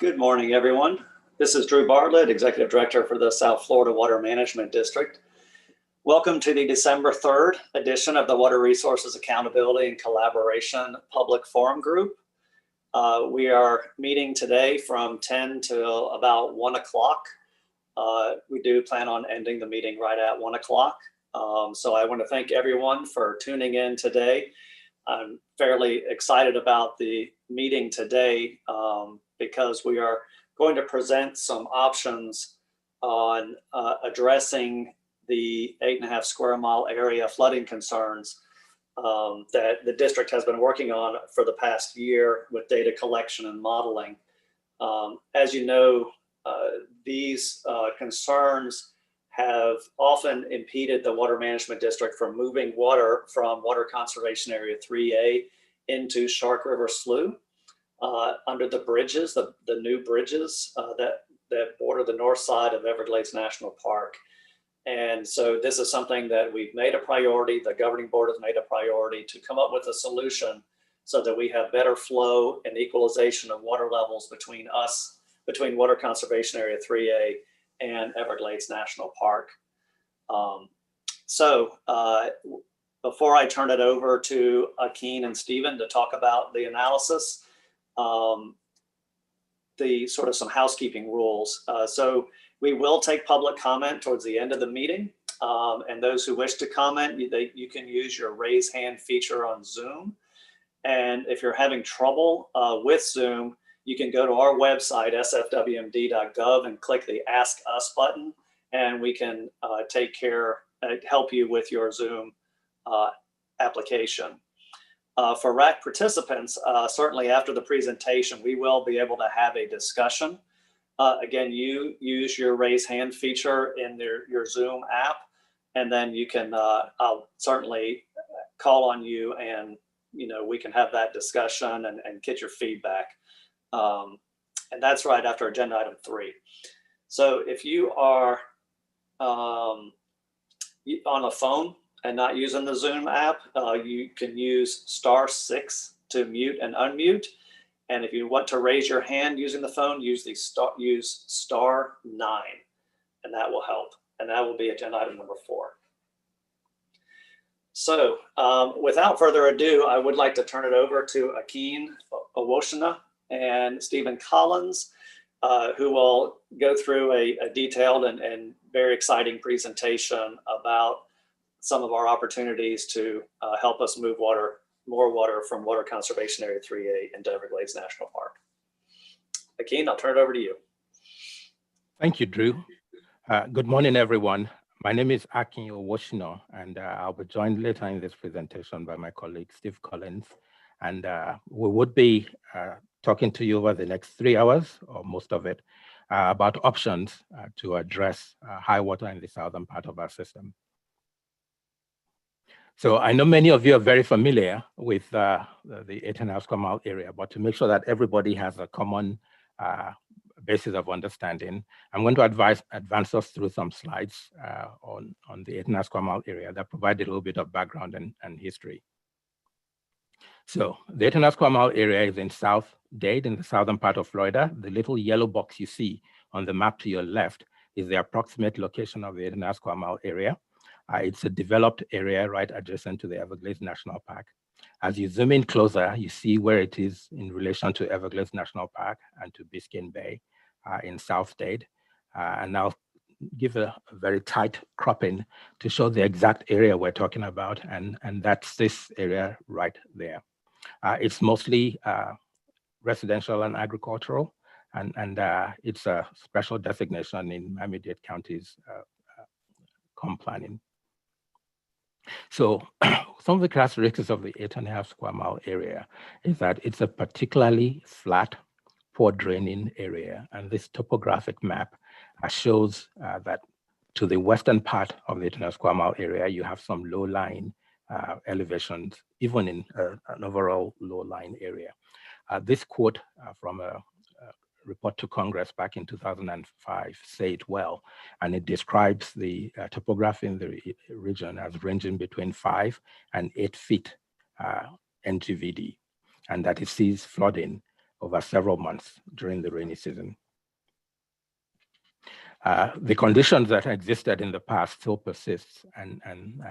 Good morning, everyone. This is Drew Bartlett, Executive Director for the South Florida Water Management District. Welcome to the December 3rd edition of the Water Resources Accountability and Collaboration Public Forum Group. We are meeting today from 10 till about 1 o'clock. We do plan on ending the meeting right at 1 o'clock. So I want to thank everyone for tuning in today. I'm fairly excited about the meeting today because we are going to present some options on addressing the 8.5 square mile area flooding concerns that the district has been working on for the past year with data collection and modeling. As you know, these concerns have often impeded the Water Management District from moving water from Water Conservation Area 3A into Shark River Slough under the bridges, the new bridges that border the north side of Everglades National Park. And so this is something that we've made a priority. The governing board has made a priority to come up with a solution so that we have better flow and equalization of water levels between Water Conservation Area 3A and Everglades National Park. Before I turn it over to Akeen and Stephen to talk about the analysis, some housekeeping rules. So we will take public comment towards the end of the meeting. And those who wish to comment, you can use your raise hand feature on Zoom. And if you're having trouble with Zoom, you can go to our website, sfwmd.gov, and click the Ask Us button, and we can help you with your Zoom application. For RAC participants, certainly after the presentation, we will be able to have a discussion. Again, you use your raise hand feature in your Zoom app, and then you can, I'll certainly call on you, and we can have that discussion and get your feedback. And that's right after agenda item 3. So if you are on a phone and not using the Zoom app, you can use *6 to mute and unmute. And if you want to raise your hand using the phone, use *9, and that will help. And that will be agenda item number 4. So without further ado, I would like to turn it over to Akeen Owoshina and Stephen Collins, who will go through a detailed and very exciting presentation about some of our opportunities to help us move more water from Water Conservation Area 3A into Everglades National Park. Akeen, I'll turn it over to you. Thank you, Drew. Good morning, everyone. My name is Akeen Owoshina, and I'll be joined later in this presentation by my colleague, Steve Collins. And we would be talking to you over the next 3 hours, or most of it, about options to address high water in the southern part of our system. So I know many of you are very familiar with the 8.5 square mile area, but to make sure that everybody has a common basis of understanding, I'm going to advance us through some slides on the 8.5 square mile area that provide a little bit of background and history. So the 8.5 square mile area is in South Dade, in the southern part of Florida. The little yellow box you see on the map to your left is the approximate location of the 8.5 square mile area. It's a developed area right adjacent to the Everglades National Park. As you zoom in closer, you see where it is in relation to Everglades National Park and to Biscayne Bay in South Dade. And I'll give a very tight cropping to show the exact area we're talking about, and that's this area right there. It's mostly residential and agricultural, and it's a special designation in Miami-Dade County's comp planning. So some of the characteristics of the 8.5 square mile area is that it's a particularly flat, poor draining area. And this topographic map shows that to the western part of the 8.5 square mile area, you have some low-lying elevations, even in an overall low-lying area. This quote from a report to Congress back in 2005 say it well, and it describes the topography in the region as ranging between 5 and 8 feet NGVD, and that it sees flooding over several months during the rainy season. The conditions that existed in the past still persist, and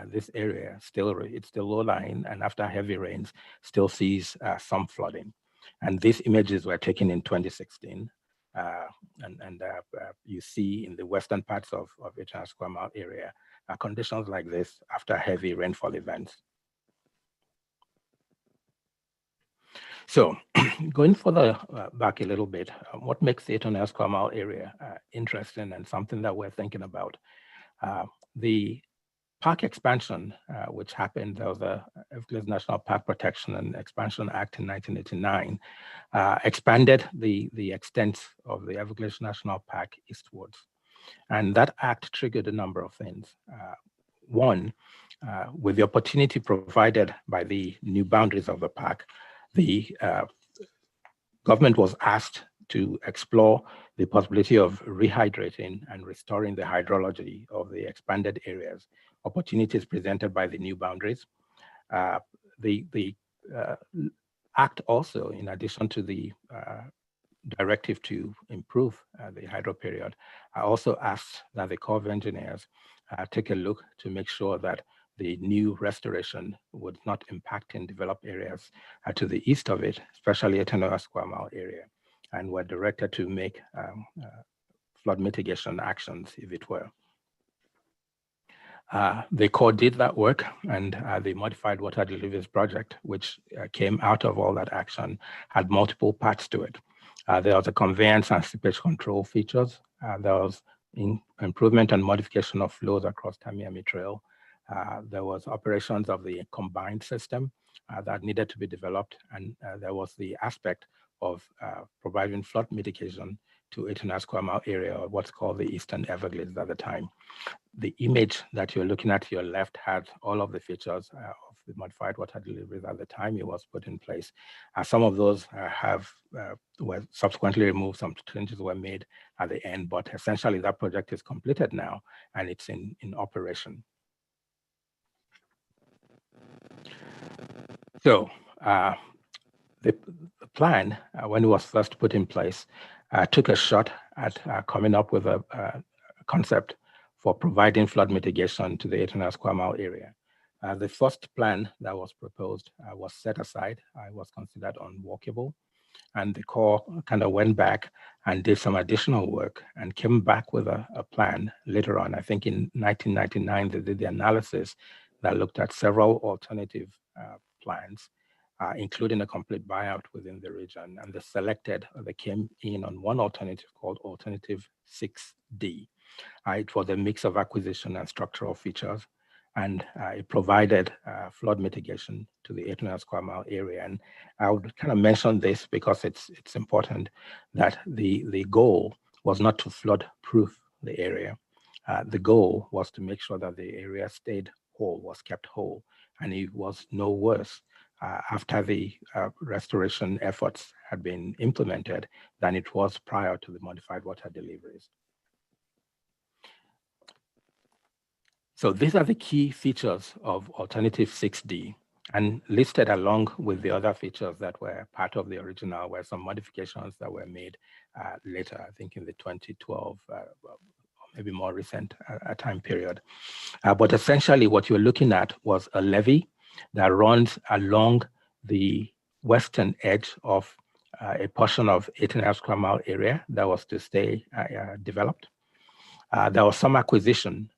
this area it's still low-lying, and after heavy rains, still sees some flooding. And these images were taken in 2016, and you see in the western parts of Eastern Square Mile area conditions like this after heavy rainfall events. So going further back a little bit, what makes the 800 square mile area interesting and something that we're thinking about? The park expansion, which happened, there was the Everglades National Park Protection and Expansion Act in 1989, expanded the extent of the Everglades National Park eastwards. And that act triggered a number of things. One, with the opportunity provided by the new boundaries of the park, the government was asked to explore the possibility of rehydrating and restoring the hydrology of the expanded areas, opportunities presented by the new boundaries. The act also, in addition to the directive to improve the hydro period, also asked that the Corps of Engineers take a look to make sure that the new restoration would not impact in developed areas to the east of it, especially at 800 square mile area, and were directed to make flood mitigation actions if it were. The Corps did that work, and the Modified Water Deliveries Project, which came out of all that action, had multiple parts to it. There was a conveyance and seepage control features. There was improvement and modification of flows across Tamiami Trail. There was operations of the combined system that needed to be developed, and there was the aspect of providing flood mitigation to 800 square mile area, or what's called the Eastern Everglades at the time. The image that you're looking at to your left had all of the features of the Modified Water Deliveries at the time it was put in place. Some of those were subsequently removed, some changes were made at the end, but essentially that project is completed now and it's in operation. So the plan, when it was first put in place, took a shot at coming up with a concept for providing flood mitigation to the 800 square mile area. The first plan that was proposed was set aside. It was considered unworkable. And the Corps kind of went back and did some additional work and came back with a plan later on. I think in 1999, they did the analysis that looked at several alternative plans, including a complete buyout within the region. And they came in on one alternative called Alternative 6D. It was a mix of acquisition and structural features, and it provided flood mitigation to the 800 square mile area. And I would kind of mention this because it's important that the goal was not to flood proof the area. The goal was to make sure that the area stayed whole, was kept whole, and it was no worse after the restoration efforts had been implemented than it was prior to the modified water deliveries. So these are the key features of Alternative 6D, and listed along with the other features that were part of the original were some modifications that were made later, I think in the 2012, maybe more recent time period. But essentially what you're looking at was a levee that runs along the western edge of a portion of 8.5 square mile area that was to stay developed. There was some acquisition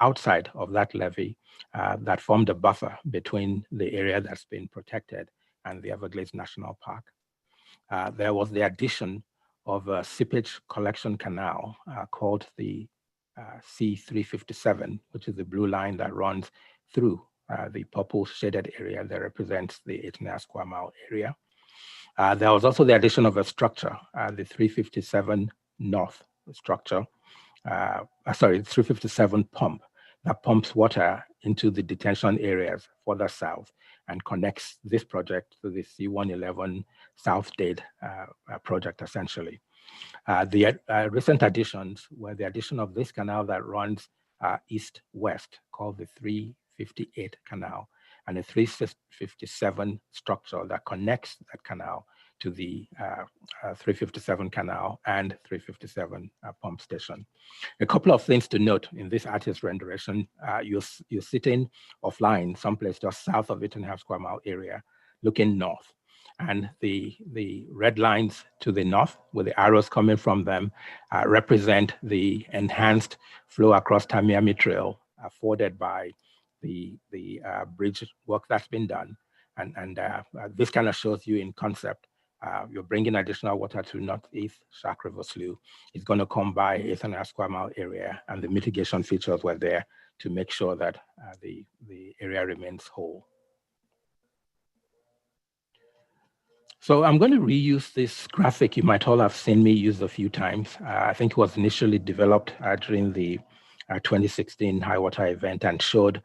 outside of that levee that formed a buffer between the area that's been protected and the Everglades National Park. There was the addition of a seepage collection canal called the C357, which is the blue line that runs through the purple shaded area that represents the 8.5 square mile area. There was also the addition of a structure, the 357 North structure, 357 pump that pumps water into the detention areas further south and connects this project to the C111 South Dade project, essentially. The recent additions were the addition of this canal that runs east-west, called the 358 canal, and a 357 structure that connects that canal to the 357 canal and 357 pump station. A couple of things to note in this artist renderation. You're sitting offline, someplace just south of 8.5 square mile area, looking north. And the red lines to the north, with the arrows coming from them, represent the enhanced flow across Tamiami Trail afforded by the bridge work that's been done. And this kind of shows you in concept, you're bringing additional water to Northeast Shark River Slough. It's going to come by 8.5 square mile area, and the mitigation features were there to make sure that the area remains whole. So I'm going to reuse this graphic. You might all have seen me use a few times. I think it was initially developed during the 2016 high water event and showed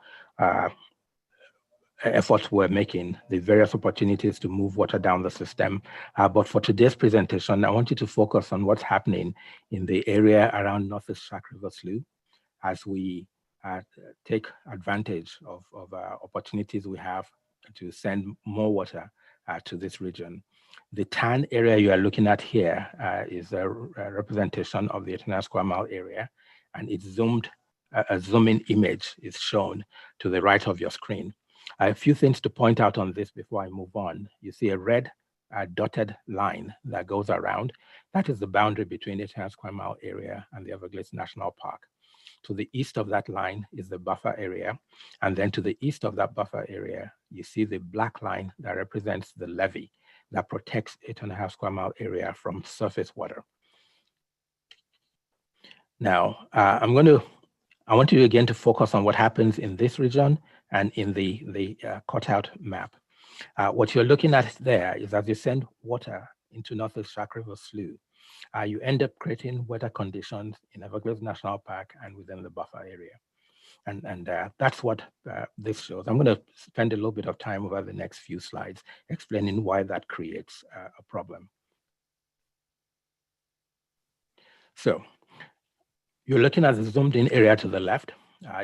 efforts we're making, the various opportunities to move water down the system. But for today's presentation, I want you to focus on what's happening in the area around Northeast Shark River Slough as we take advantage of opportunities we have to send more water to this region. The tan area you are looking at here is a representation of the 8.5 square mile area, and it's zoomed. A zoom-in image is shown to the right of your screen. A few things to point out on this before I move on. You see a red dotted line that goes around. That is the boundary between 8.5 square mile area and the Everglades National Park. To the east of that line is the buffer area. And then to the east of that buffer area, you see the black line that represents the levee that protects 8.5 square mile area from surface water. Now, I want you again to focus on what happens in this region and in the cutout map. What you're looking at there is as you send water into Northeast Shark River Slough, you end up creating weather conditions in Everglades National Park and within the buffer area. And that's what this shows. I'm going to spend a little bit of time over the next few slides explaining why that creates a problem. So you're looking at the zoomed in area to the left.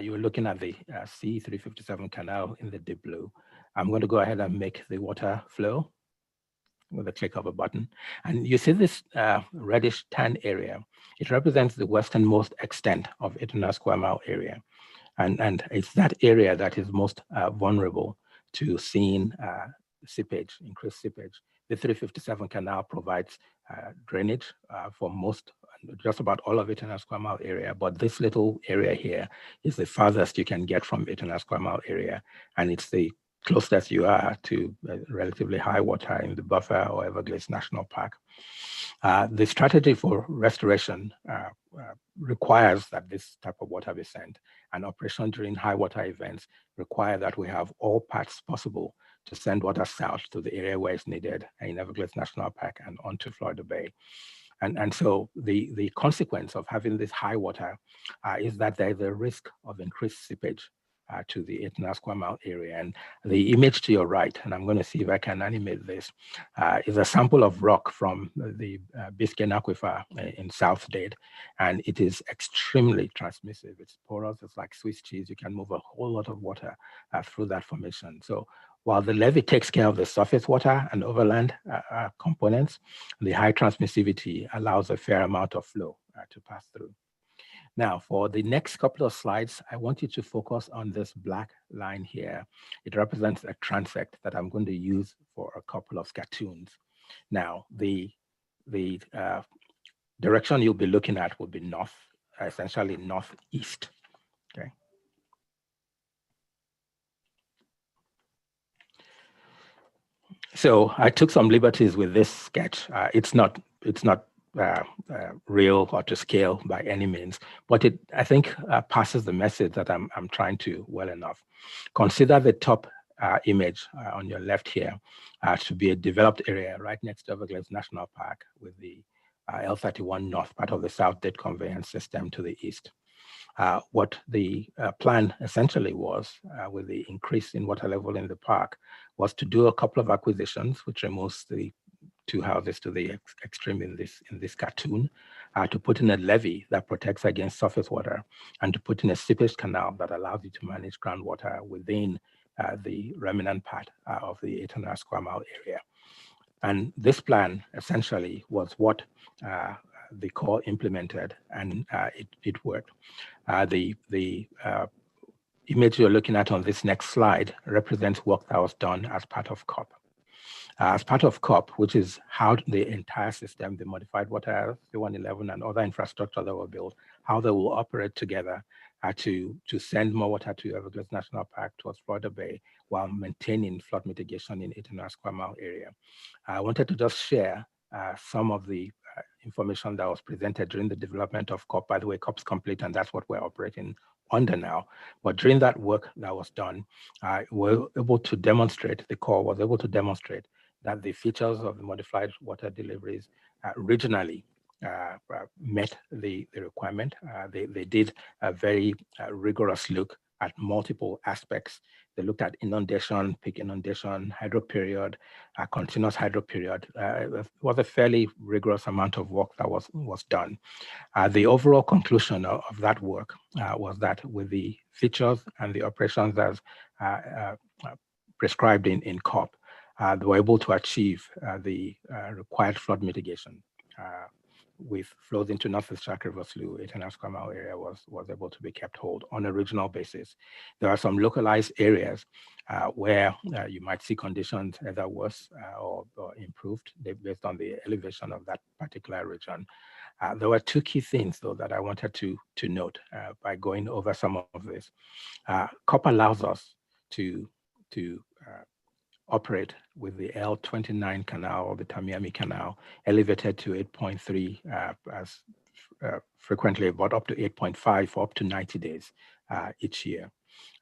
You're looking at the C357 canal in the deep blue. I'm going to go ahead and make the water flow with a click of a button. And you see this reddish tan area. It represents the westernmost extent of 8.5 square mile area. And it's that area that is most vulnerable to seeing seepage, increased seepage. The 357 canal provides drainage for just about all of 8.5 square mile area, but this little area here is the farthest you can get from 8.5 square mile area, and it's the closest you are to relatively high water in the buffer or Everglades National Park. The strategy for restoration requires that this type of water be sent, and operation during high water events require that we have all paths possible to send water south to the area where it's needed in Everglades National Park and onto Florida Bay. And so the consequence of having this high water is that there is a risk of increased seepage to the 8.5 square mile area. And the image to your right, and I'm going to see if I can animate this, is a sample of rock from the Biscayne Aquifer in South Dade. And it is extremely transmissive. It's porous, it's like Swiss cheese. You can move a whole lot of water through that formation. So while the levee takes care of the surface water and overland components, the high transmissivity allows a fair amount of flow to pass through. Now, for the next couple of slides, I want you to focus on this black line here. It represents a transect that I'm going to use for a couple of cartoons. Now, the direction you'll be looking at will be north, essentially northeast, okay? So I took some liberties with this sketch. It's not real or to scale by any means, but it, I think, passes the message that I'm trying to well enough. Consider the top image on your left here to be a developed area right next to Everglades National Park with the L31 North, part of the South Dade Conveyance System to the east. What the plan essentially was, with the increase in water level in the park, was to do a couple of acquisitions, which removes the two houses to the extreme in this cartoon, to put in a levee that protects against surface water, and to put in a seepage canal that allows you to manage groundwater within the remnant part of the 8.5 square mile area. And this plan essentially was what the Corps implemented, and it worked. The image you're looking at on this next slide represents work that was done as part of COP. As part of COP, which is how the entire system, the modified water, the 111 and other infrastructure that were built, how they will operate together to send more water to Everglades National Park towards Florida Bay while maintaining flood mitigation in 800 square mile area. I wanted to just share some of the information that was presented during the development of COP. By the way, COP's complete, and that's what we're operating under now. But during that work that was done, we were able to demonstrate, the Corps was able to demonstrate that the features of the modified water deliveries regionally met the requirement. They did a very rigorous look at multiple aspects. They looked at inundation, peak inundation, hydro period, continuous hydro period. It was a fairly rigorous amount of work that was done. The overall conclusion of that work was that with the features and the operations as prescribed in COP, they were able to achieve the required flood mitigation. With flows into Northeast Shark River Slough, 8.5 square mile area was able to be kept whole on a regional basis. There are some localized areas where you might see conditions either worse or improved based on the elevation of that particular region. There were two key things, though, that I wanted to note by going over some of this. COP allows us to operate with the L29 canal or the Tamiami Canal elevated to 8.3 as frequently, but up to 8.5 for up to 90 days each year.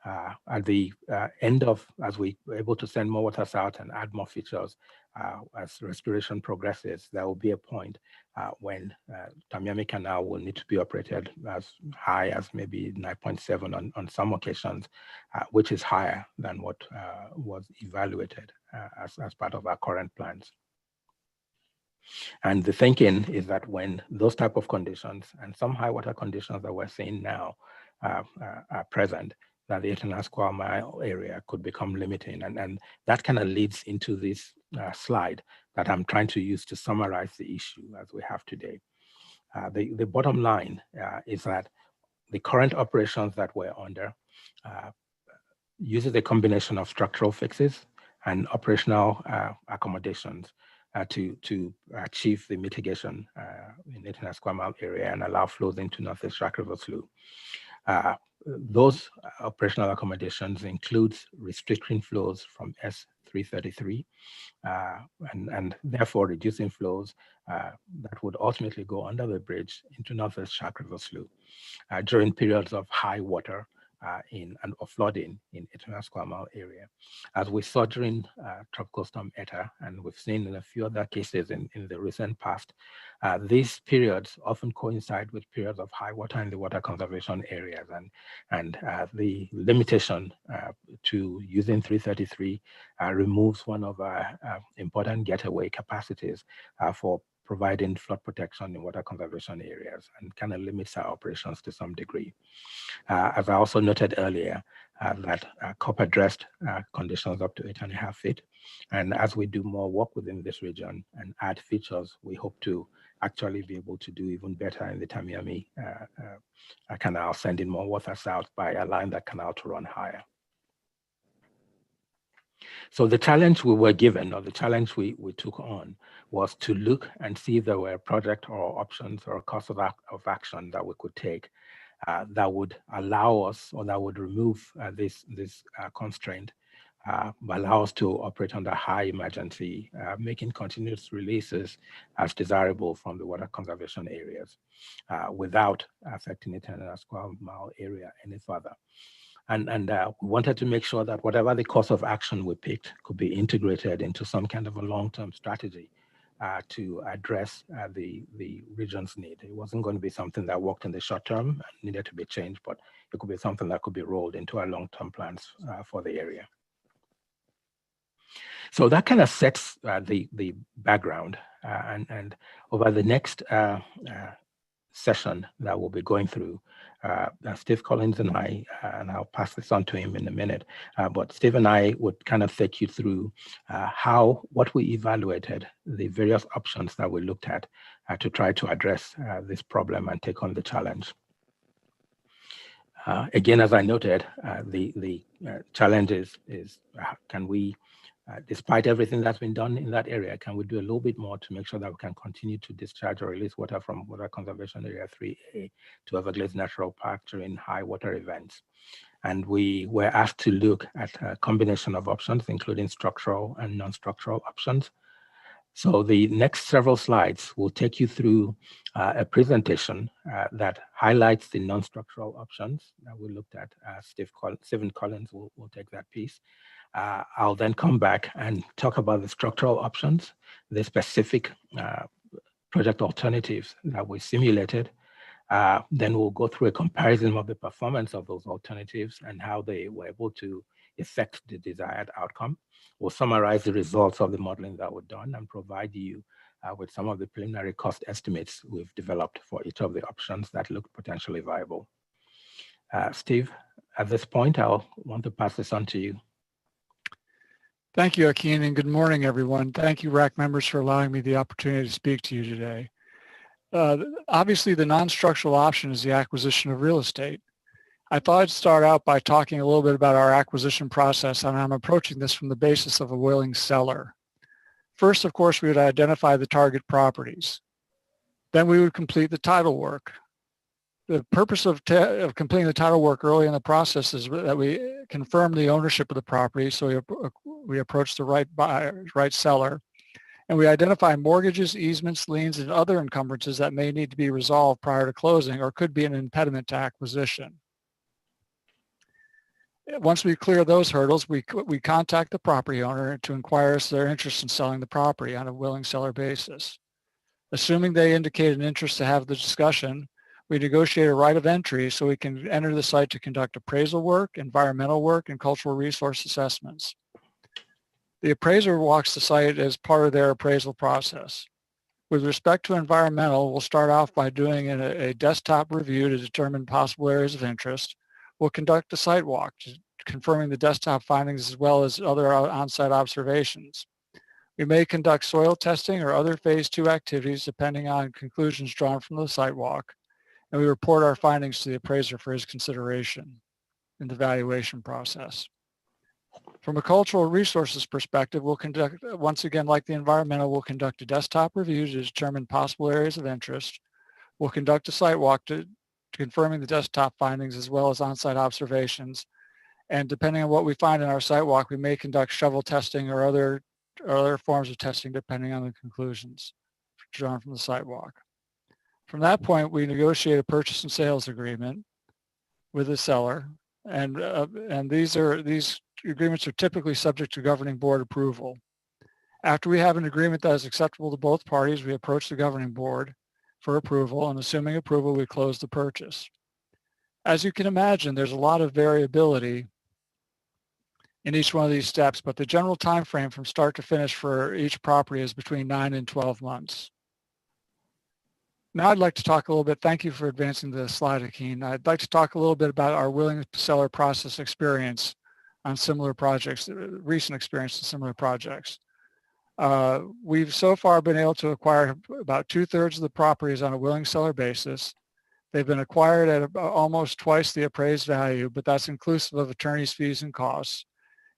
At the end of, as we were able to send more water south and add more features, as restoration progresses, there will be a point when Tamiami Canal will need to be operated as high as maybe 9.7 on some occasions, which is higher than what was evaluated as part of our current plans. And the thinking is that when those type of conditions and some high water conditions that we're seeing now are present, that the 8.5 square mile area could become limiting. And that kind of leads into this slide that I'm trying to use to summarize the issue as we have today. The bottom line is that the current operations that we're under uses a combination of structural fixes and operational accommodations to achieve the mitigation in 8.5 square mile area and allow flows into Northeast Shark River Slough. Those operational accommodations includes restricting flows from S333 and therefore reducing flows that would ultimately go under the bridge into Northwest Shark River Slough during periods of high water or flooding in 8.5 square mile area. As we saw during Tropical Storm Eta, and we've seen in a few other cases in the recent past, these periods often coincide with periods of high water in the water conservation areas, and the limitation to using 333 removes one of our important getaway capacities for providing flood protection in water conservation areas, and kind of limits our operations to some degree. As I also noted earlier, that COP addressed conditions up to 8.5 feet. And as we do more work within this region and add features, we hope to actually be able to do even better in the Tamiami Canal, sending more water south by allowing that canal to run higher. So the challenge we were given, or the challenge we took on, was to look and see if there were project or options or course of action that we could take that would allow us, or that would remove this constraint, allow us to operate under high emergency, making continuous releases as desirable from the water conservation areas without affecting the 10 square mile area any further. And we wanted to make sure that whatever the course of action we picked could be integrated into some kind of a long-term strategy to address the region's need. It wasn't going to be something that worked in the short term and needed to be changed, but it could be something that could be rolled into our long-term plans for the area. So that kind of sets the background. And over the next session that we'll be going through, Steve Collins and I, and I'll pass this on to him in a minute, but Steve and I would kind of take you through what we evaluated, the various options that we looked at to try to address this problem and take on the challenge. Again, as I noted, the challenge is can we, despite everything that's been done in that area, can we do a little bit more to make sure that we can continue to discharge or release water from Water Conservation Area 3A to Everglades Natural Park during high water events? And we were asked to look at a combination of options, including structural and non-structural options. So the next several slides will take you through a presentation that highlights the non-structural options that we looked at. Stephen Collins will take that piece. I'll then come back and talk about the structural options, the specific project alternatives that we simulated. Then we'll go through a comparison of the performance of those alternatives and how they were able to affect the desired outcome. We'll summarize the results of the modeling that were done and provide you with some of the preliminary cost estimates we've developed for each of the options that look potentially viable. Steve, at this point, I'll want to pass this on to you. Thank you, Akin, and good morning, everyone. Thank you, RAC members, for allowing me the opportunity to speak to you today. Obviously, the non-structural option is the acquisition of real estate. I thought I'd start out by talking a little bit about our acquisition process, and I'm approaching this from the basis of a willing seller. First, of course, we would identify the target properties. Then we would complete the title work. The purpose of completing the title work early in the process is that we confirm the ownership of the property, so we approach the right buyer, right seller, and we identify mortgages, easements, liens, and other encumbrances that may need to be resolved prior to closing or could be an impediment to acquisition. Once we clear those hurdles, we contact the property owner to inquire as to their interest in selling the property on a willing seller basis. Assuming they indicate an interest to have the discussion, we negotiate a right of entry so we can enter the site to conduct appraisal work, environmental work, and cultural resource assessments. The appraiser walks the site as part of their appraisal process. With respect to environmental, we'll start off by doing a desktop review to determine possible areas of interest. We'll conduct a site walk, confirming the desktop findings as well as other on-site observations. We may conduct soil testing or other phase 2 activities depending on conclusions drawn from the site walk, and we report our findings to the appraiser for his consideration in the valuation process. From a cultural resources perspective, we'll conduct, once again, like the environmental, we'll conduct a desktop review to determine possible areas of interest. We'll conduct a site walk to confirming the desktop findings as well as on-site observations. And depending on what we find in our site walk, we may conduct shovel testing or other forms of testing depending on the conclusions drawn from the site walk. From that point, we negotiate a purchase and sales agreement with the seller, and these agreements are typically subject to governing board approval. After we have an agreement that is acceptable to both parties, we approach the governing board for approval, and assuming approval, we close the purchase. As you can imagine, there's a lot of variability in each one of these steps, but the general time frame from start to finish for each property is between 9 and 12 months. Now I'd like to talk a little bit, thank you for advancing the slide, Akin. I'd like to talk a little bit about our willing seller process experience on similar projects, recent experience in similar projects. We've so far been able to acquire about 2/3 of the properties on a willing seller basis. They've been acquired at almost twice the appraised value, but that's inclusive of attorney's fees and costs.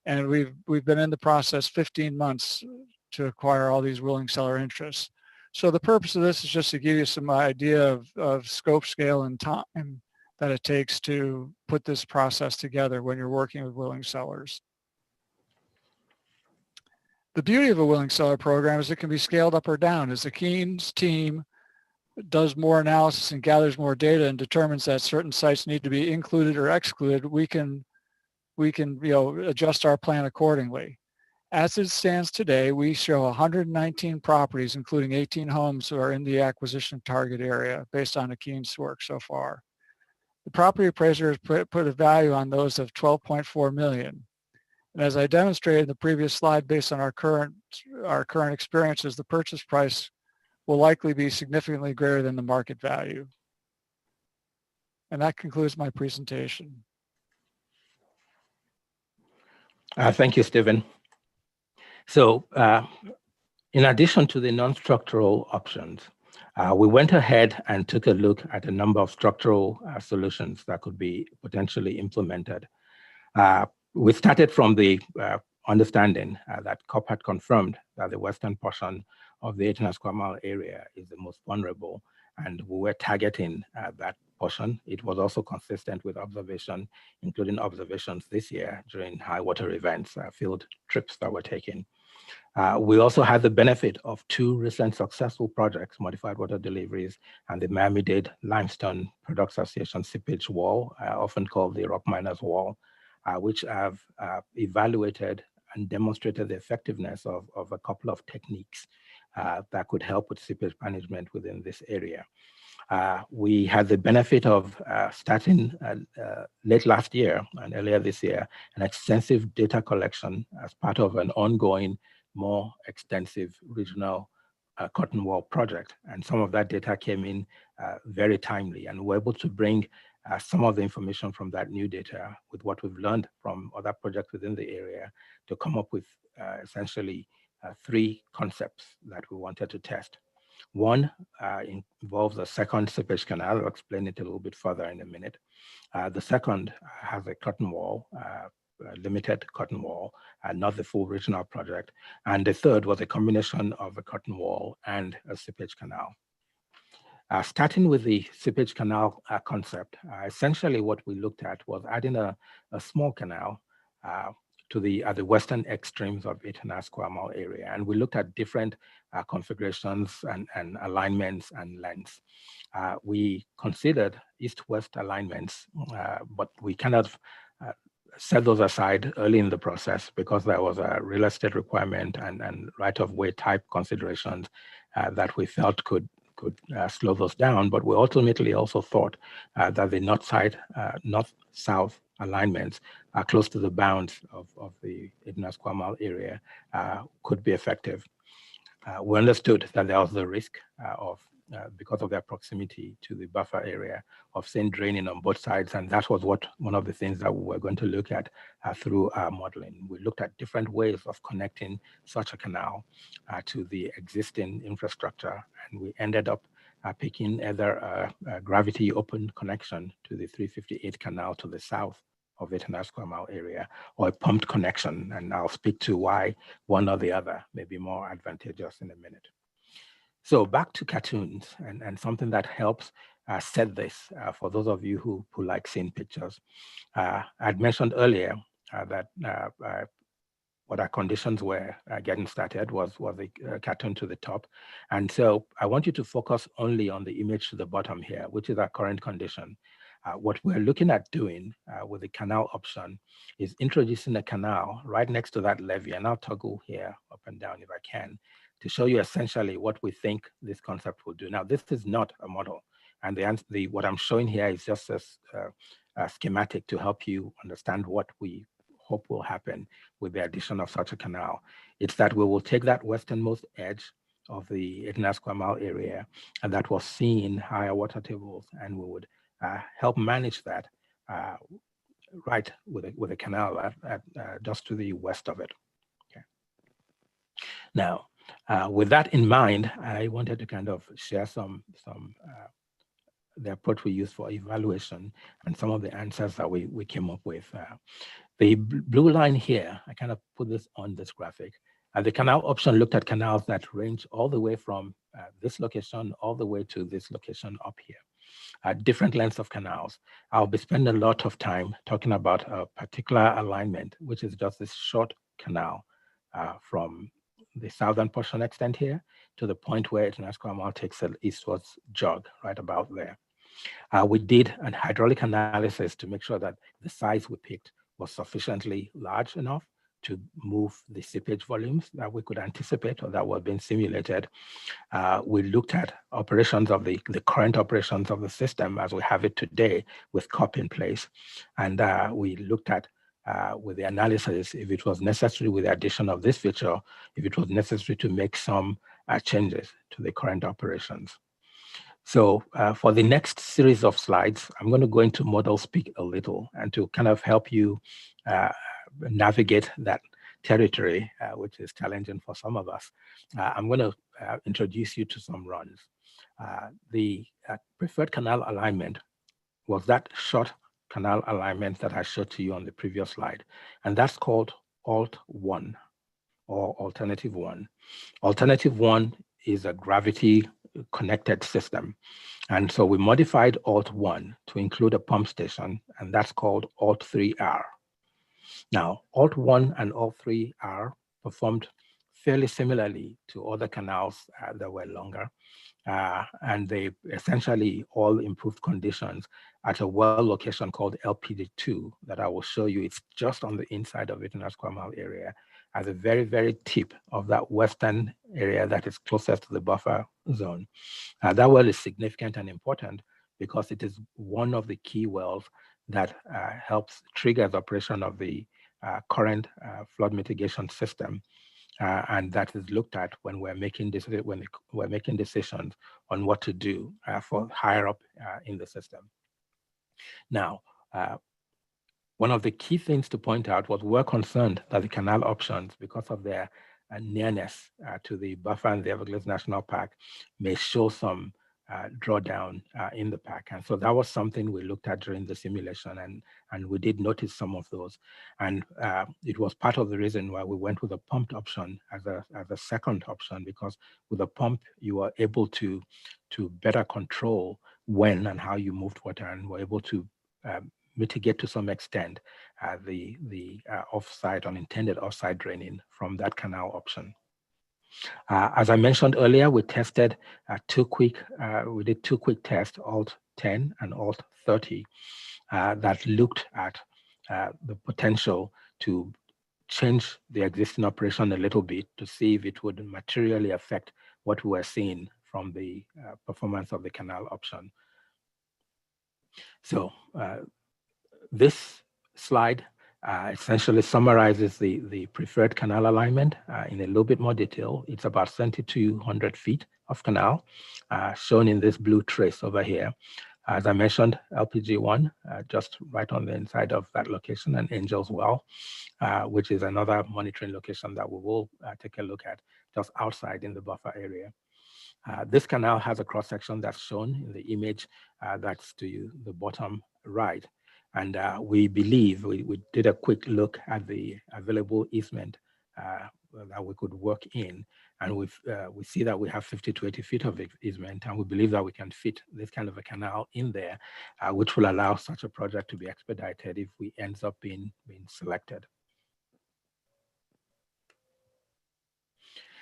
And we've been in the process 15 months to acquire all these willing seller interests. So the purpose of this is just to give you some idea of scope, scale, and time that it takes to put this process together when you're working with willing sellers. The beauty of a willing seller program is it can be scaled up or down. As Akin's team does more analysis and gathers more data and determines that certain sites need to be included or excluded, we can adjust our plan accordingly. As it stands today, we show 119 properties, including 18 homes, who are in the acquisition target area based on Akin's work so far. The property appraiser has put a value on those of $12.4 million. And as I demonstrated in the previous slide, based on our current experiences, the purchase price will likely be significantly greater than the market value. And that concludes my presentation. Thank you, Stephen. So in addition to the non-structural options, we went ahead and took a look at a number of structural solutions that could be potentially implemented. We started from the understanding that COP had confirmed that the western portion of the 800 square mile area is the most vulnerable, and we were targeting that portion. It was also consistent with observation, including observations this year during high water events, field trips that were taken. We also had the benefit of two recent successful projects, Modified Water Deliveries and the Miami-Dade Limestone Products Association Seepage Wall, often called the Rock Miners Wall, which have evaluated and demonstrated the effectiveness of a couple of techniques that could help with seepage management within this area. We had the benefit of starting late last year and earlier this year, an extensive data collection as part of an ongoing, more extensive regional cotton wall project. And some of that data came in very timely, and we're able to bring some of the information from that new data with what we've learned from other projects within the area to come up with essentially three concepts that we wanted to test. One involves a second seepage canal. I'll explain it a little bit further in a minute. The second has a cotton wall, limited cotton wall, not the full regional project. And the third was a combination of a cotton wall and a seepage canal. Starting with the seepage canal concept, essentially what we looked at was adding a small canal to the western extremes of 800 square mile area. And we looked at different configurations and alignments and lengths. We considered east-west alignments, but we kind of set those aside early in the process because there was a real estate requirement and right-of-way type considerations that we felt could slow those down. But we ultimately also thought that the north-south alignments close to the bounds of the 800 square mile area could be effective. We understood that there was the risk of, because of their proximity to the buffer area, of seeing draining on both sides. And that was one of the things that we were going to look at through our modeling. We looked at different ways of connecting such a canal to the existing infrastructure. And we ended up picking either a gravity open connection to the 358 canal to the south of 800 square mile area, or a pumped connection. And I'll speak to why one or the other may be more advantageous in a minute. So back to cartoons and something that helps set this for those of you who like seeing pictures. I'd mentioned earlier that what our conditions were getting started was a cartoon to the top. And so I want you to focus only on the image to the bottom here, which is our current condition. What we're looking at doing with the canal option is introducing a canal right next to that levee. And I'll toggle here up and down if I can to show you essentially what we think this concept will do. Now, this is not a model. And what I'm showing here is just a schematic to help you understand what we hope will happen with the addition of such a canal. It's that we will take that westernmost edge of the 800 square mile area, and that was seeing higher water tables, and we would help manage that right with a canal at just to the west of it. Okay. Now, with that in mind, I wanted to kind of share the approach we use for evaluation and some of the answers that we came up with. The blue line here, I kind of put this on this graphic. The canal option looked at canals that range all the way from this location all the way to this location up here. Different lengths of canals. I'll be spending a lot of time talking about a particular alignment, which is just this short canal from the southern portion extent here to the point where 800 square mile takes an eastwards jog, right about there. We did an hydraulic analysis to make sure that the size we picked was sufficiently large enough to move the seepage volumes that we could anticipate or that were being simulated. We looked at operations of the current operations of the system as we have it today with COP in place. And we looked at with the analysis if it was necessary with the addition of this feature, if it was necessary to make some changes to the current operations. So for the next series of slides, I'm going to go into model speak a little and to kind of help you navigate that territory, which is challenging for some of us. I'm going to introduce you to some runs. The preferred canal alignment was that short canal alignment that I showed to you on the previous slide, and that's called Alt 1 or Alternative 1. Alternative 1 is a gravity connected system. And so we modified Alt 1 to include a pump station, and that's called Alt 3R. Now, Alt 1 and Alt 3R performed fairly similarly to other canals that were longer. And they essentially all improved conditions at a well location called LPG2 that I will show you. It's just on the inside of 800 square mile area at the very, very tip of that western area that is closest to the buffer zone. That well is significant and important because it is one of the key wells that helps trigger the operation of the current flood mitigation system. And that is looked at when we're making decisions on what to do for higher up in the system. Now, one of the key things to point out was we're concerned that the canal options, because of their nearness to the buffer and the Everglades National Park, may show some drawdown in the park. And so that was something we looked at during the simulation, and we did notice some of those. And it was part of the reason why we went with a pumped option as a second option, because with a pump, you are able to better control when and how you moved water, and were able to mitigate to some extent the offsite, unintended offsite draining from that canal option. As I mentioned earlier, we tested we did two quick tests, Alt 10 and Alt 30, that looked at the potential to change the existing operation a little bit to see if it would materially affect what we were seeing from the performance of the canal option. So this slide essentially summarizes the preferred canal alignment in a little bit more detail. It's about 7,200 feet of canal shown in this blue trace over here. As I mentioned, LPG1 just right on the inside of that location, and Angels Well, which is another monitoring location that we will take a look at just outside in the buffer area. This canal has a cross-section that's shown in the image that's to the bottom right. And we believe, we did a quick look at the available easement that we could work in. And we see that we have 50 to 80 feet of easement, and we believe that we can fit this kind of a canal in there, which will allow such a project to be expedited if we ends up being selected.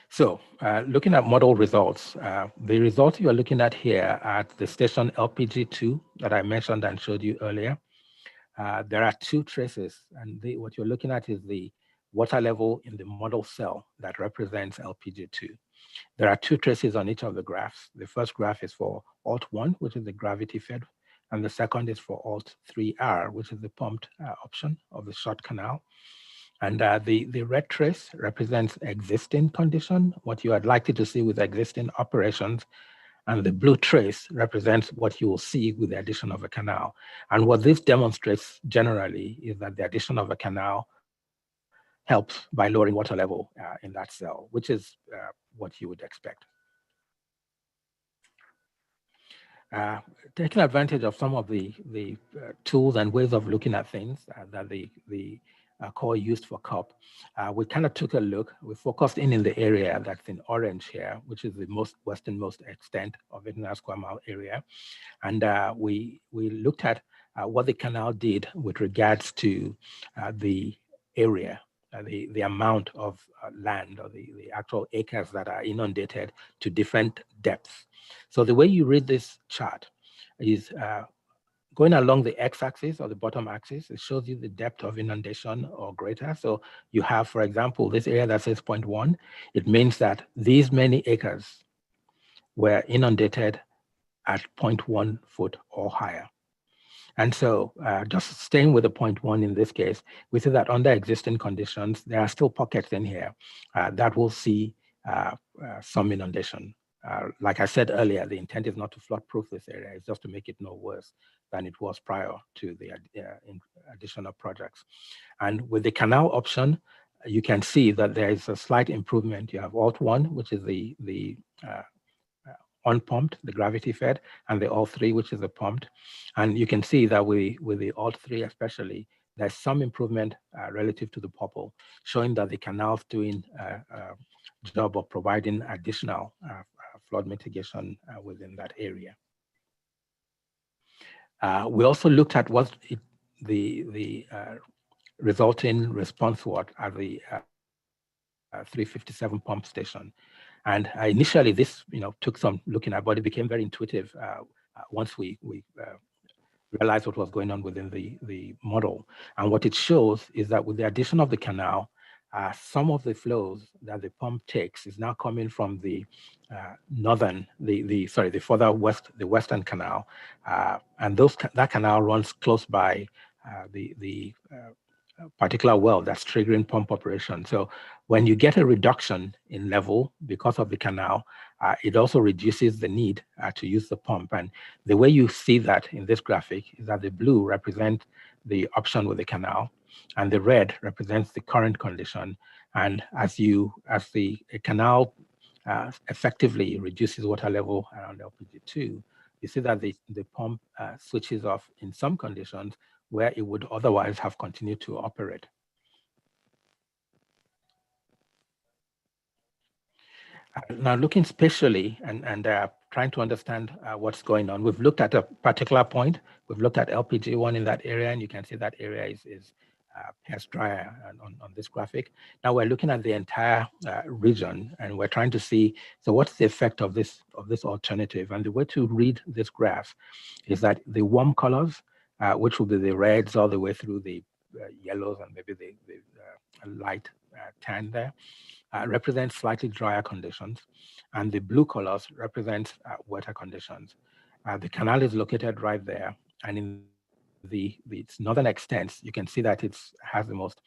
So looking at model results, the results you are looking at here at the station LPG2 that I mentioned and showed you earlier. There are two traces, and what you're looking at is the water level in the model cell that represents LPG2. There are two traces on each of the graphs. The first graph is for Alt 1, which is the gravity fed, and the second is for Alt 3R, which is the pumped option of the short canal. And the red trace represents existing condition, what you are likely to see with existing operations. And the blue trace represents what you will see with the addition of a canal. And what this demonstrates generally is that the addition of a canal helps by lowering water level in that cell, which is what you would expect. Taking advantage of some of the tools and ways of looking at things that the core used for COP, we kind of took a look. We focused in the area that's in orange here, which is the westernmost extent of 800 square mile area. And we looked at what the canal did with regards to the area, the amount of land or the actual acres that are inundated to different depths. So the way you read this chart is going along the x-axis or the bottom axis, it shows you the depth of inundation or greater. So you have, for example, this area that says 0.1. It means that these many acres were inundated at 0.1 foot or higher. And so just staying with the 0.1 in this case, we see that under existing conditions, there are still pockets in here that will see some inundation like I said earlier, the intent is not to flood-proof this area, it's just to make it no worse than it was prior to the addition of projects. And with the canal option, you can see that there is a slight improvement. You have Alt 1, which is the unpumped, the gravity fed, and the Alt 3, which is the pumped. And you can see that with the Alt 3 especially, there's some improvement relative to the purple, showing that the canal is doing a job of providing additional flood mitigation within that area. We also looked at what the resulting response was at the 357 pump station. And initially this took some looking at, but it became very intuitive once we realized what was going on within the model. And what it shows is that with the addition of the canal, some of the flows that the pump takes is now coming from the the further west, the western canal, and that canal runs close by the particular well that's triggering pump operation. So when you get a reduction in level because of the canal, it also reduces the need to use the pump. And the way you see that in this graphic is that the blue represents the option with the canal, and the red represents the current condition. And as the canal effectively reduces water level around LPG2, you see that the pump switches off in some conditions where it would otherwise have continued to operate. Now, looking spatially and trying to understand what's going on, we've looked at a particular point. We've looked at LPG1 in that area, and you can see that area is past drier on this graphic. Now we're looking at the entire region, and we're trying to see, so what's the effect of this alternative? And the way to read this graph is that the warm colors, which will be the reds all the way through the yellows and maybe the light tan there, represents slightly drier conditions, and the blue colors represent wetter conditions. The canal is located right there, and in its northern extent, you can see that it has the most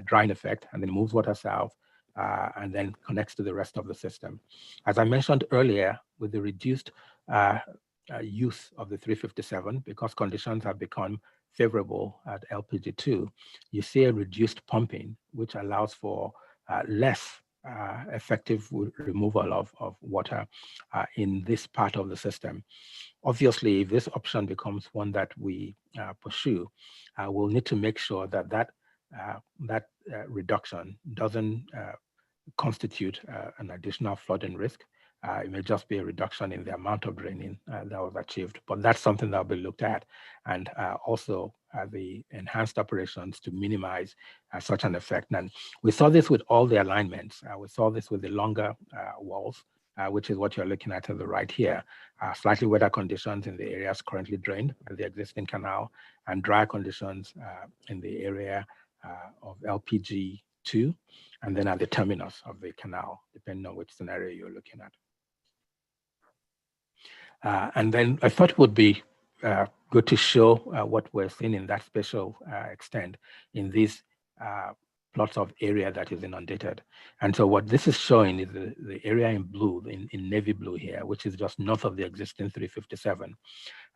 drying effect, and then moves water south, and then connects to the rest of the system. As I mentioned earlier, with the reduced use of the 357, because conditions have become favorable at LPG2, you see a reduced pumping, which allows for less effective removal of water in this part of the system. Obviously, if this option becomes one that we pursue, we'll need to make sure that that reduction doesn't constitute an additional flooding risk. It may just be a reduction in the amount of draining that was achieved, but that's something that will be looked at, and also the enhanced operations to minimize such an effect. And we saw this with all the alignments. We saw this with the longer walls, which is what you're looking at the right here. Slightly wetter conditions in the areas currently drained by the existing canal, and dry conditions in the area of LPG2, and then at the terminus of the canal, depending on which scenario you're looking at. And then I thought it would be good to show what we're seeing in that spatial extent in these plots of area that is inundated. And so what this is showing is the area in blue, in navy blue here, which is just north of the existing 357.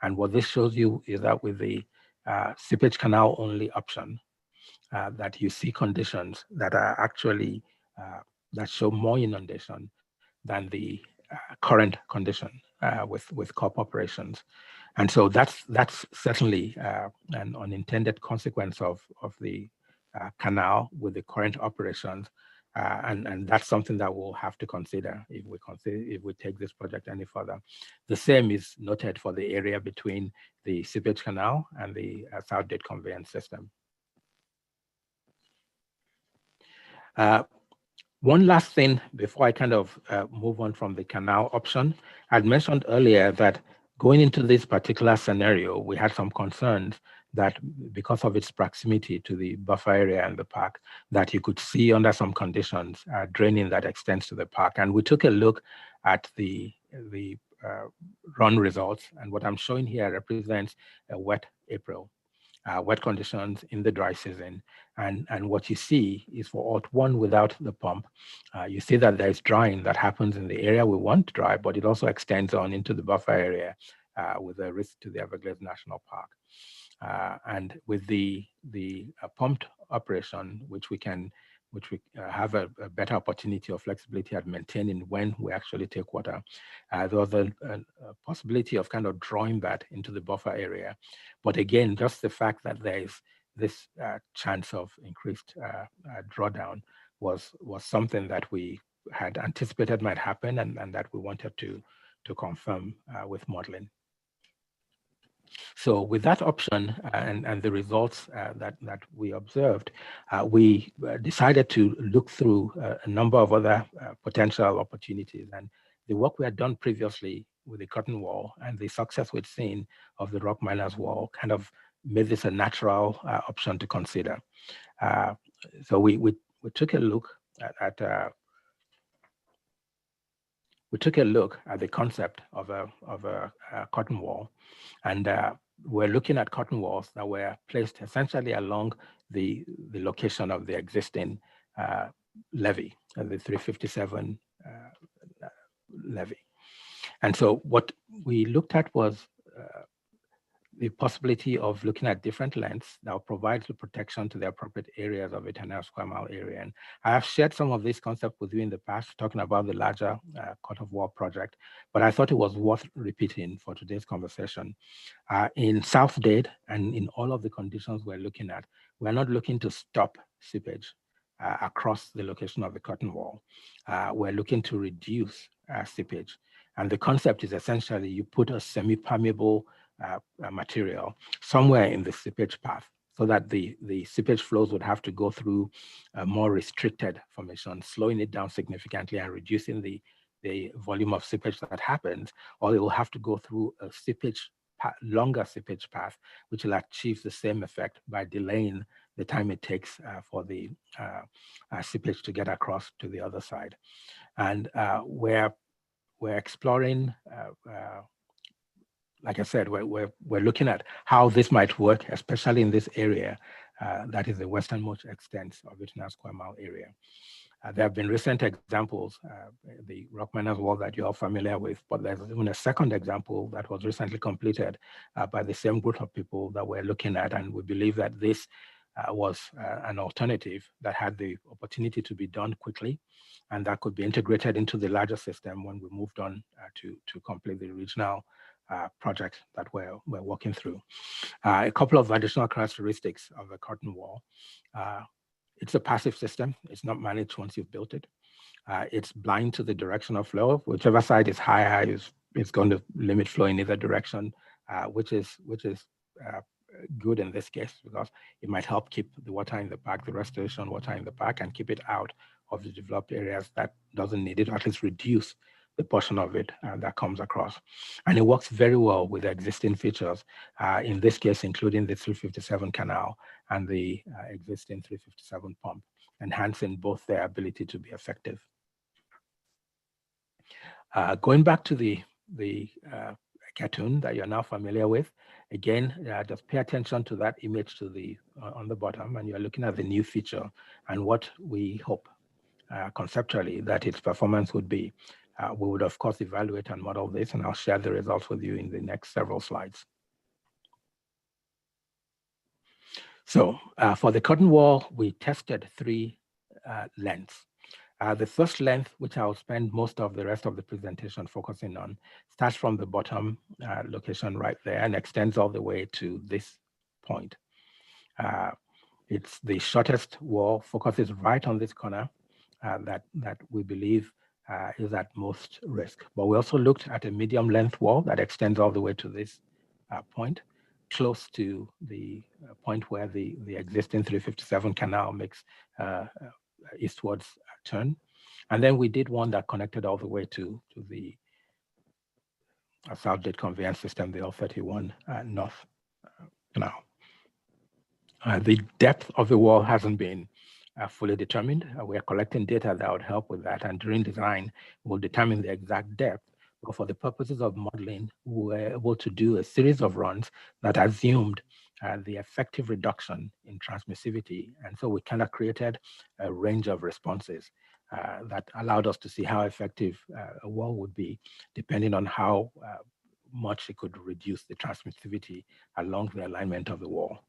And what this shows you is that with the seepage canal only option, that you see conditions that are actually, that show more inundation than the current condition with COP operations. And so that's certainly an unintended consequence of the canal with the current operations. And that's something that we'll have to consider if we take this project any further. The same is noted for the area between the seepage canal and the South Date conveyance system. One last thing before I kind of move on from the canal option. I'd mentioned earlier that going into this particular scenario, we had some concerns that because of its proximity to the buffer area and the park, that you could see under some conditions draining that extends to the park. And we took a look at the run results, and what I'm showing here represents a wet April. wet conditions in the dry season. And what you see is for OUT1 without the pump, you see that there's drying that happens in the area we want to dry, but it also extends on into the buffer area with a risk to the Everglades National Park. And with the pumped operation, which we have a better opportunity or flexibility at maintaining when we actually take water, there was a possibility of kind of drawing that into the buffer area. But again, just the fact that there is this chance of increased drawdown was something that we had anticipated might happen, and that we wanted to confirm with modeling. So with that option and the results that we observed, we decided to look through a number of other potential opportunities. And the work we had done previously with the cotton wall and the success we'd seen of the rock miners wall kind of made this a natural option to consider. So we took a look at the concept of a cotton wall, and we're looking at cotton walls that were placed essentially along the location of the existing levee, the 357 levee. And so what we looked at was the possibility of looking at different lengths that will provide the protection to the appropriate areas of a 10 square mile area. And I have shared some of this concept with you in the past, talking about the larger cut of wall project, but I thought it was worth repeating for today's conversation. In South Dade and in all of the conditions we're looking at, we're not looking to stop seepage across the location of the cotton wall. We're looking to reduce seepage. And the concept is essentially you put a semi-permeable material somewhere in the seepage path, so that the seepage flows would have to go through a more restricted formation, slowing it down significantly and reducing the volume of seepage that happens, or it will have to go through a longer seepage path, which will achieve the same effect by delaying the time it takes for the seepage to get across to the other side. And we're exploring like I said, we're looking at how this might work, especially in this area that is the westernmost extent of the 10 square mile area. There have been recent examples, the rock miners wall that you're all familiar with, but there's even a second example that was recently completed by the same group of people that we're looking at, and we believe that this was an alternative that had the opportunity to be done quickly, and that could be integrated into the larger system when we moved on to complete the regional project that we're working through. A couple of additional characteristics of the cotton wall. It's a passive system. It's not managed once you've built it. It's blind to the direction of flow. Whichever side is higher is going to limit flow in either direction, which is good in this case, because it might help keep the water in the park, the restoration water in the park, and keep it out of the developed areas that doesn't need it, or at least reduce the portion of it that comes across. And it works very well with the existing features, in this case, including the 357 canal and the existing 357 pump, enhancing both their ability to be effective. Going back to the cartoon that you're now familiar with, again, just pay attention to that image to the on the bottom, and you're looking at the new feature and what we hope conceptually that its performance would be. We would, of course, evaluate and model this, and I'll share the results with you in the next several slides. So for the cotton wall, we tested 3 lengths. The first length, which I'll spend most of the rest of the presentation focusing on, starts from the bottom location right there and extends all the way to this point. It's the shortest wall, focuses right on this corner that we believe is at most risk. But we also looked at a medium length wall that extends all the way to this point, close to the point where the existing 357 canal makes eastwards turn. And then we did one that connected all the way to the South Dade conveyance system, the L31 north canal. The depth of the wall hasn't been fully determined. We are collecting data that would help with that, and during design, we'll determine the exact depth. But for the purposes of modeling, we were able to do a series of runs that assumed the effective reduction in transmissivity. And so we kind of created a range of responses that allowed us to see how effective a wall would be, depending on how much it could reduce the transmissivity along the alignment of the wall.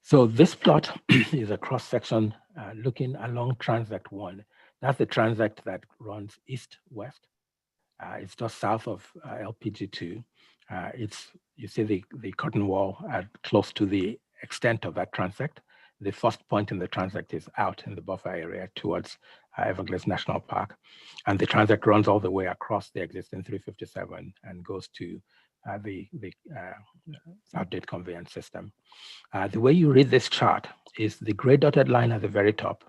So this plot is a cross-section looking along transect 1. That's the transect that runs east-west. It's just south of LPG2. You see the curtain wall close to the extent of that transect. The first point in the transect is out in the buffer area towards Everglades National Park. And the transect runs all the way across the existing 357 and goes to the Southgate conveyance system. The way you read this chart is the gray dotted line at the very top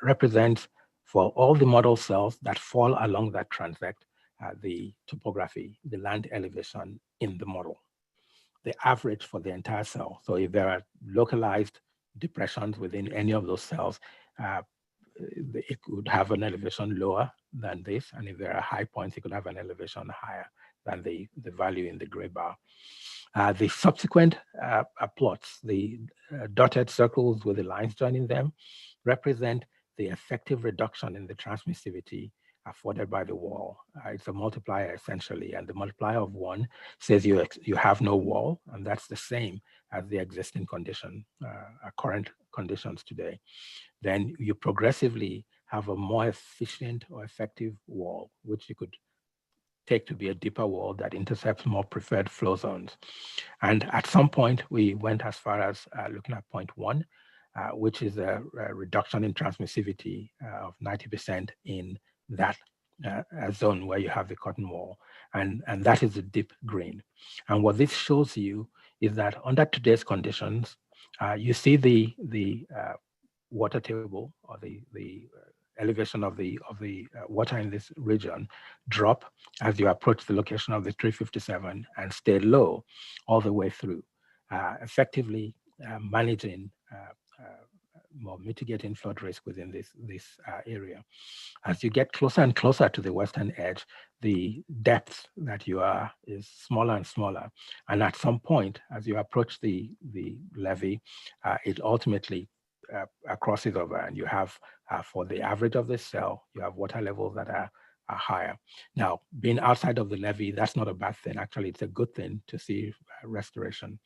represents for all the model cells that fall along that transect, the topography, the land elevation in the model, the average for the entire cell. So if there are localized depressions within any of those cells, it could have an elevation lower than this. And if there are high points, it could have an elevation higher than the value in the gray bar. The subsequent plots, the dotted circles with the lines joining them, represent the effective reduction in the transmissivity afforded by the wall. It's a multiplier essentially, and the multiplier of 1 says you have no wall, and that's the same as the existing condition, current conditions today. Then you progressively have a more efficient or effective wall, which you could take to be a deeper wall that intercepts more preferred flow zones. And at some point, we went as far as looking at point 1, which is a reduction in transmissivity of 90% in that zone where you have the curtain wall. And that is the deep green. And what this shows you is that under today's conditions, you see the water table or the elevation of the water in this region drop as you approach the location of the 357 and stay low all the way through, effectively managing more mitigating flood risk within this area. As you get closer and closer to the western edge, the depth that you are is smaller and smaller. And at some point, as you approach the levee, it ultimately crosses over, and you have, for the average of this cell, you have water levels that are higher. Now, being outside of the levee, that's not a bad thing. Actually, it's a good thing to see restoration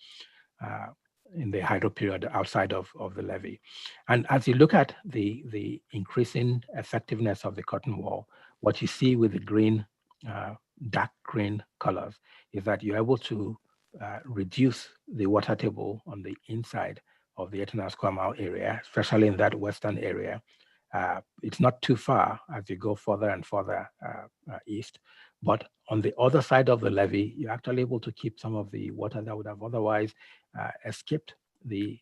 in the hydro period outside of the levee. And as you look at the increasing effectiveness of the curtain wall, what you see with the green, dark green colors is that you're able to reduce the water table on the inside of the 8.5 square mile area, especially in that western area. It's not too far as you go further and further east, but on the other side of the levee, you're actually able to keep some of the water that would have otherwise escaped the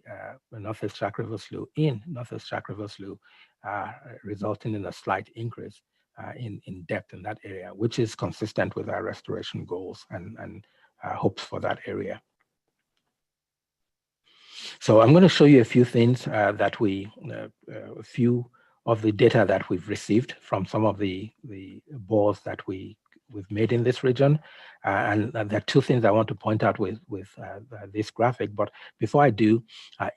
Northeast Shark River Slough in Northeast Shark River Slough, resulting in a slight increase in depth in that area, which is consistent with our restoration goals and hopes for that area. So I'm going to show you a few things that a few of the data that we've received from some of the bores that we've made in this region. And there are two things I want to point out with this graphic. But before I do,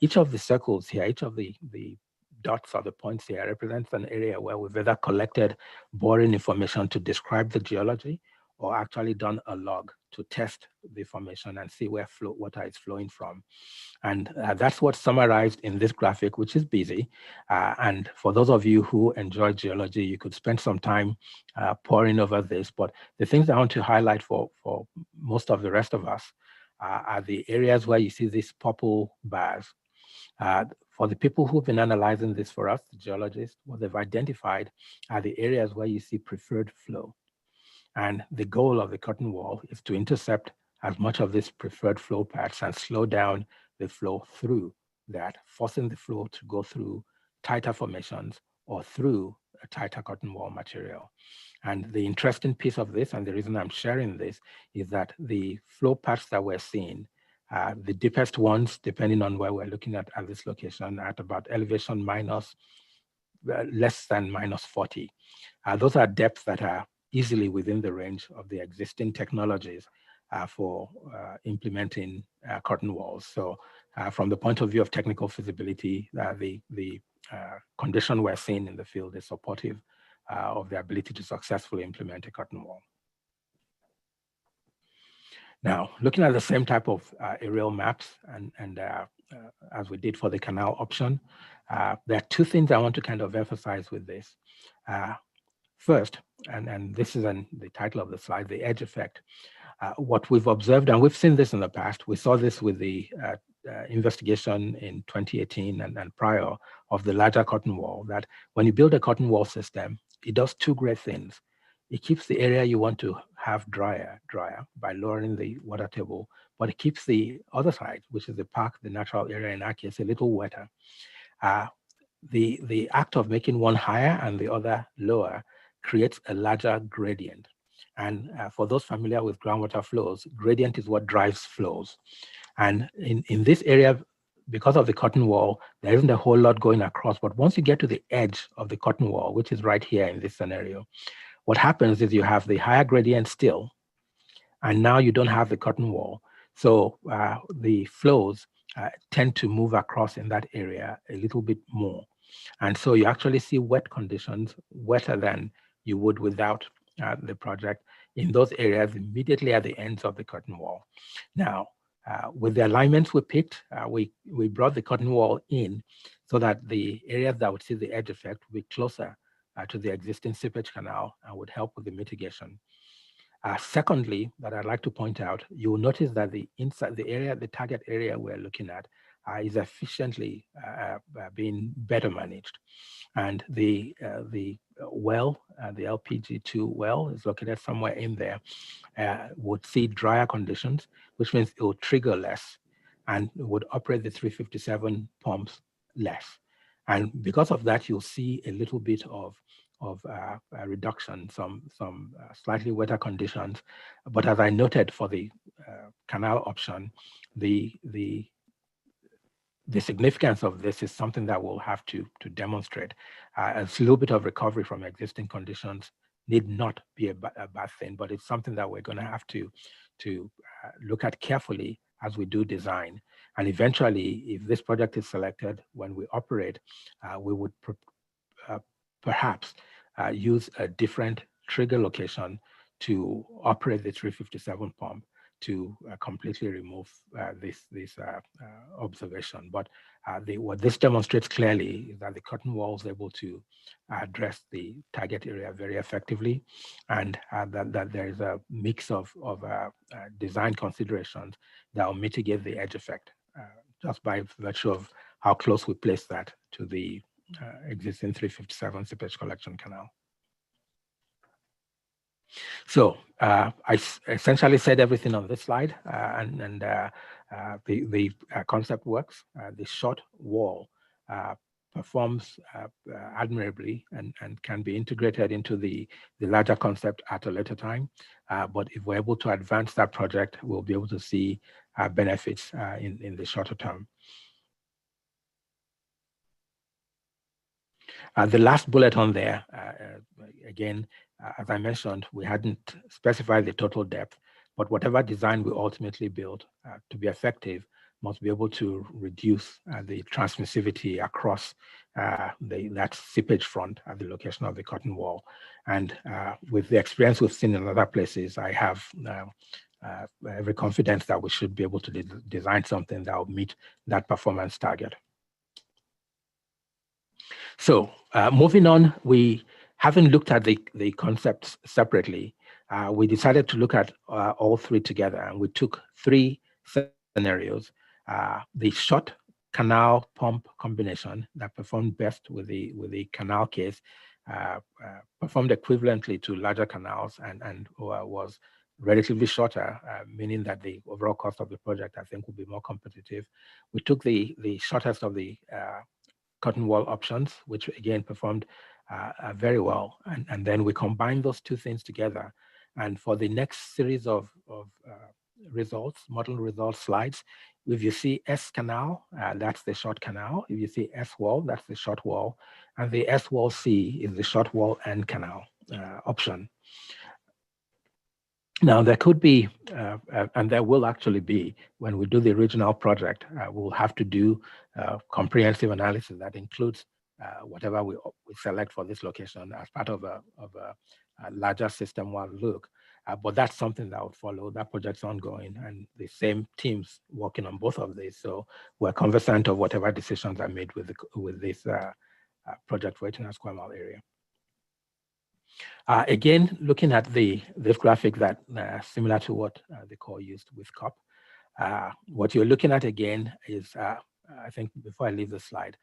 each of the circles here, each of the dots or the points here represents an area where we've either collected boring information to describe the geology or actually done a log to test the formation and see where water is flowing from. And that's what's summarized in this graphic, which is busy. And for those of you who enjoy geology, you could spend some time poring over this. But the things I want to highlight for most of the rest of us are the areas where you see these purple bars. For the people who've been analyzing this for us, the geologists, what they've identified are the areas where you see preferred flow. And the goal of the curtain wall is to intercept as much of this preferred flow paths and slow down the flow through that, forcing the flow to go through tighter formations or through a tighter curtain wall material. And the interesting piece of this, and the reason I'm sharing this, is that the flow paths that we're seeing, the deepest ones, depending on where we're looking at this location, at about elevation minus less than minus 40. Those are depths that are easily within the range of the existing technologies for implementing curtain walls. So from the point of view of technical feasibility, the condition we're seeing in the field is supportive of the ability to successfully implement a curtain wall. Now, looking at the same type of aerial maps and as we did for the canal option, there are two things I want to kind of emphasize with this. First, and this is the title of the slide, the edge effect. What we've observed, and we've seen this in the past, we saw this with the investigation in 2018 and prior of the larger curtain wall, that when you build a curtain wall system, it does two great things. It keeps the area you want to have drier by lowering the water table, but it keeps the other side, which is the park, the natural area in our case, a little wetter. The act of making one higher and the other lower creates a larger gradient. And for those familiar with groundwater flows, gradient is what drives flows. And in this area, because of the curtain wall, there isn't a whole lot going across. But once you get to the edge of the curtain wall, which is right here in this scenario, what happens is you have the higher gradient still, and now you don't have the curtain wall. So the flows tend to move across in that area a little bit more. And so you actually see wet conditions, wetter than you would without the project in those areas immediately at the ends of the curtain wall. Now, with the alignments we picked, we brought the curtain wall in so that the areas that would see the edge effect would be closer to the existing seepage canal and would help with the mitigation. Secondly, that I'd like to point out, you will notice that the inside the area, the target area we're looking at is efficiently being better managed. And the well, the LPG2 well is located somewhere in there, would see drier conditions, which means it will trigger less and would operate the 357 pumps less. And because of that, you'll see a little bit of a reduction, some slightly wetter conditions. But as I noted for the canal option, the significance of this is something that we'll have to demonstrate. A little bit of recovery from existing conditions need not be a bad thing, but it's something that we're going to have to look at carefully as we do design. And eventually, if this project is selected, when we operate, we would perhaps use a different trigger location to operate the 357 pump to completely remove this observation. But what this demonstrates clearly is that the curtain wall is able to address the target area very effectively, and that there is a mix of design considerations that will mitigate the edge effect just by virtue of how close we place that to the existing 357 seepage collection canal. So I essentially said everything on this slide, and the concept works. The short wall performs admirably and can be integrated into the larger concept at a later time. But if we're able to advance that project, we'll be able to see benefits in the shorter term. The last bullet on there, again, as I mentioned, we hadn't specified the total depth, but whatever design we ultimately build to be effective must be able to reduce the transmissivity across that seepage front at the location of the curtain wall. And with the experience we've seen in other places, I have every confidence that we should be able to design something that will meet that performance target. So moving on, we haven't looked at the concepts separately. We decided to look at all three together, and we took three scenarios. The short canal pump combination that performed best with the canal case performed equivalently to larger canals and was relatively shorter, meaning that the overall cost of the project, I think, will be more competitive. We took the shortest of the curtain wall options, which again performed very well. And then we combined those two things together. And for the next series of results, model results slides, if you see S canal, that's the short canal. If you see S wall, that's the short wall. And the S wall C is the short wall and canal option. Now, there could be, and there will actually be, when we do the regional project, we'll have to do comprehensive analysis that includes whatever we select for this location as part of a larger system-wide look. But that's something that would follow. That project's ongoing, and the same teams working on both of these. So we're conversant of whatever decisions are made with this project for 18 square mile area. Again, looking at this graphic that similar to what the Corps used with COP, what you're looking at again is, I think before I leave the slide,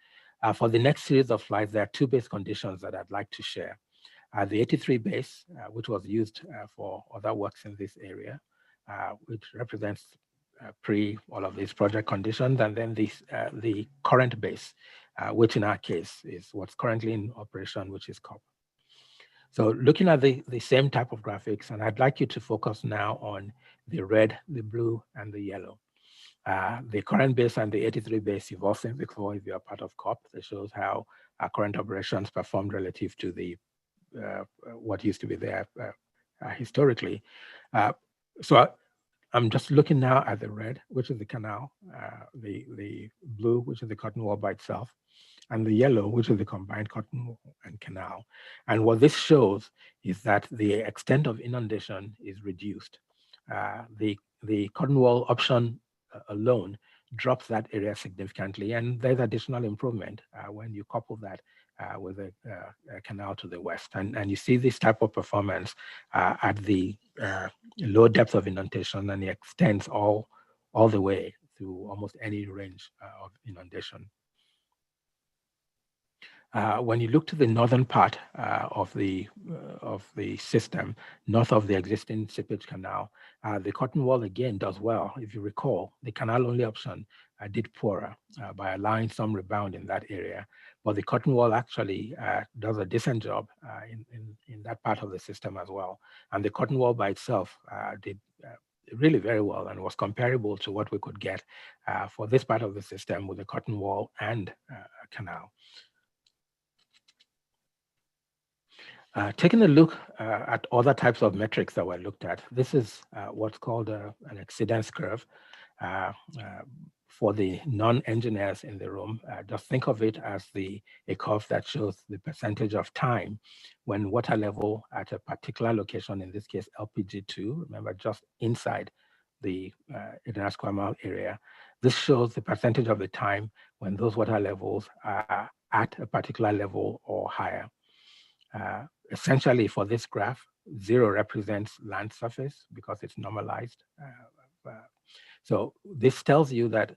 for the next series of slides, there are two base conditions that I'd like to share. The 83 base, which was used for other works in this area, which represents pre all of these project conditions, and then the current base, which in our case is what's currently in operation, which is COP. So looking at the same type of graphics, and I'd like you to focus now on the red, the blue, and the yellow. The current base and the 83 base you've all seen before if you're part of COP. That shows how our current operations performed relative to the what used to be there historically. So I'm just looking now at the red, which is the canal, the blue, which is the cotton wool by itself, and the yellow, which is the combined cotton wool and canal. And what this shows is that the extent of inundation is reduced. The cotton wool option alone drops that area significantly, and there's additional improvement when you couple that with a canal to the west. And you see this type of performance at the low depth of inundation, and it extends all the way through almost any range of inundation. When you look to the northern part of the system, north of the existing seepage canal, the cotton wool again does well. If you recall, the canal-only option did poorer by allowing some rebound in that area. But the cotton wool actually does a decent job in that part of the system as well. And the cotton wool by itself did really very well and was comparable to what we could get for this part of the system with the cotton wool and canal. Taking a look at other types of metrics that were looked at, this is what's called an exceedance curve. For the non-engineers in the room, just think of it as a curve that shows the percentage of time when water level at a particular location, in this case LPG2, remember just inside the 18 square mile area. This shows the percentage of the time when those water levels are at a particular level or higher. Essentially for this graph, 0 represents land surface because it's normalized. So this tells you that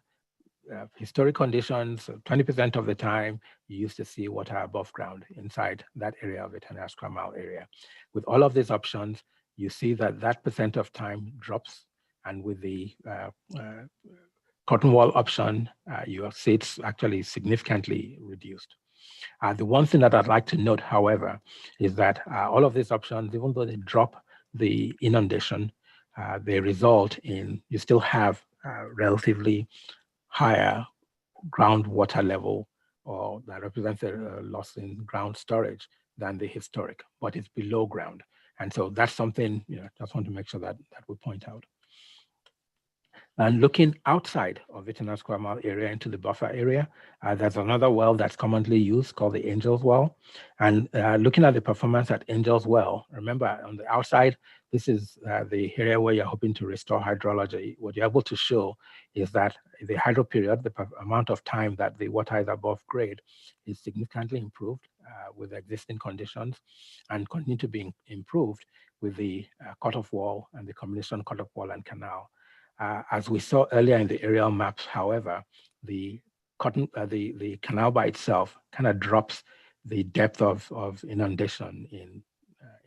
historic conditions, 20% of the time, you used to see water above ground inside that area of 18 square mile area. With all of these options, you see that that percent of time drops, and with the cotton wool option, you see it's actually significantly reduced. The one thing that I'd like to note, however, is that all of these options, even though they drop the inundation, they result in, you still have relatively higher groundwater level, or that represents a loss in ground storage than the historic, but it's below ground. And so that's something, just want to make sure that we point out. And looking outside of 18 square mile area into the buffer area, there's another well that's commonly used called the Angels Well. And looking at the performance at Angels Well, remember on the outside, this is the area where you're hoping to restore hydrology. What you're able to show is that the hydro period, the amount of time that the water is above grade, is significantly improved with existing conditions and continue to be improved with the cutoff wall and the combination cutoff wall and canal. As we saw earlier in the aerial maps, however, the canal by itself kind of drops the depth of inundation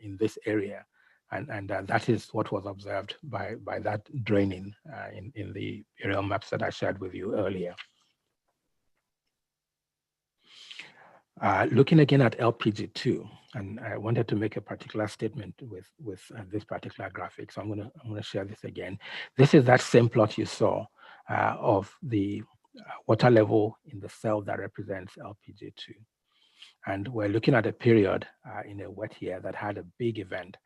in this area, and that is what was observed by that draining in the aerial maps that I shared with you earlier. Looking again at LPG2, and I wanted to make a particular statement with this particular graphic, so I'm gonna share this again. This is that same plot you saw of the water level in the cell that represents LPG2, and we're looking at a period in a wet year that had a big event.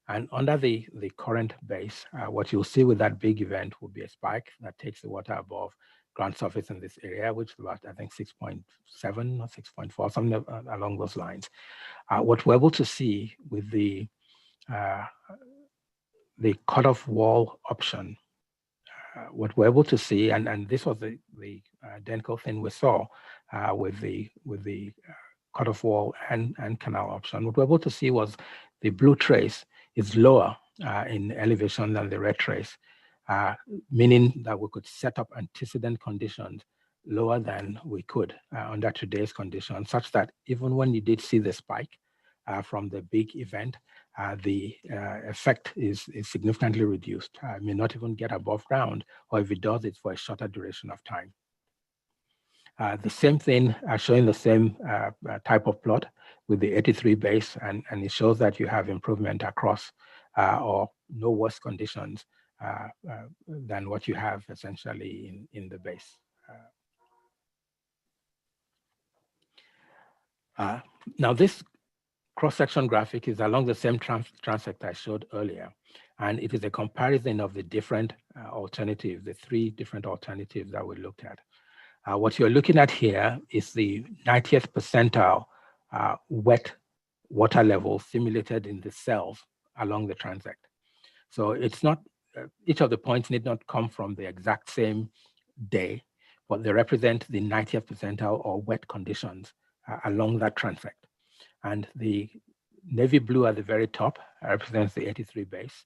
And under the current base, what you'll see with that big event will be a spike that takes the water above ground surface in this area, which is about, I think, 6.7 or 6.4, something along those lines. What we're able to see with the cutoff wall option, what we're able to see, and this was the identical thing we saw with the cutoff wall and canal option. What we're able to see was the blue trace is lower in elevation than the red trace, meaning that we could set up antecedent conditions lower than we could under today's conditions, such that even when you did see the spike from the big event, the effect is significantly reduced. It may not even get above ground, or if it does, it's for a shorter duration of time. The same thing, showing the same type of plot with the 83 base, and it shows that you have improvement across or no worse conditions than what you have essentially in the base. Now this cross-section graphic is along the same transect I showed earlier, and it is a comparison of the different alternatives, the 3 different alternatives that we looked at. What you're looking at here is the 90th percentile wet water level simulated in the cells along the transect. So it's not, each of the points need not come from the exact same day, but they represent the 90th percentile or wet conditions along that transect. And the navy blue at the very top represents the 83 base.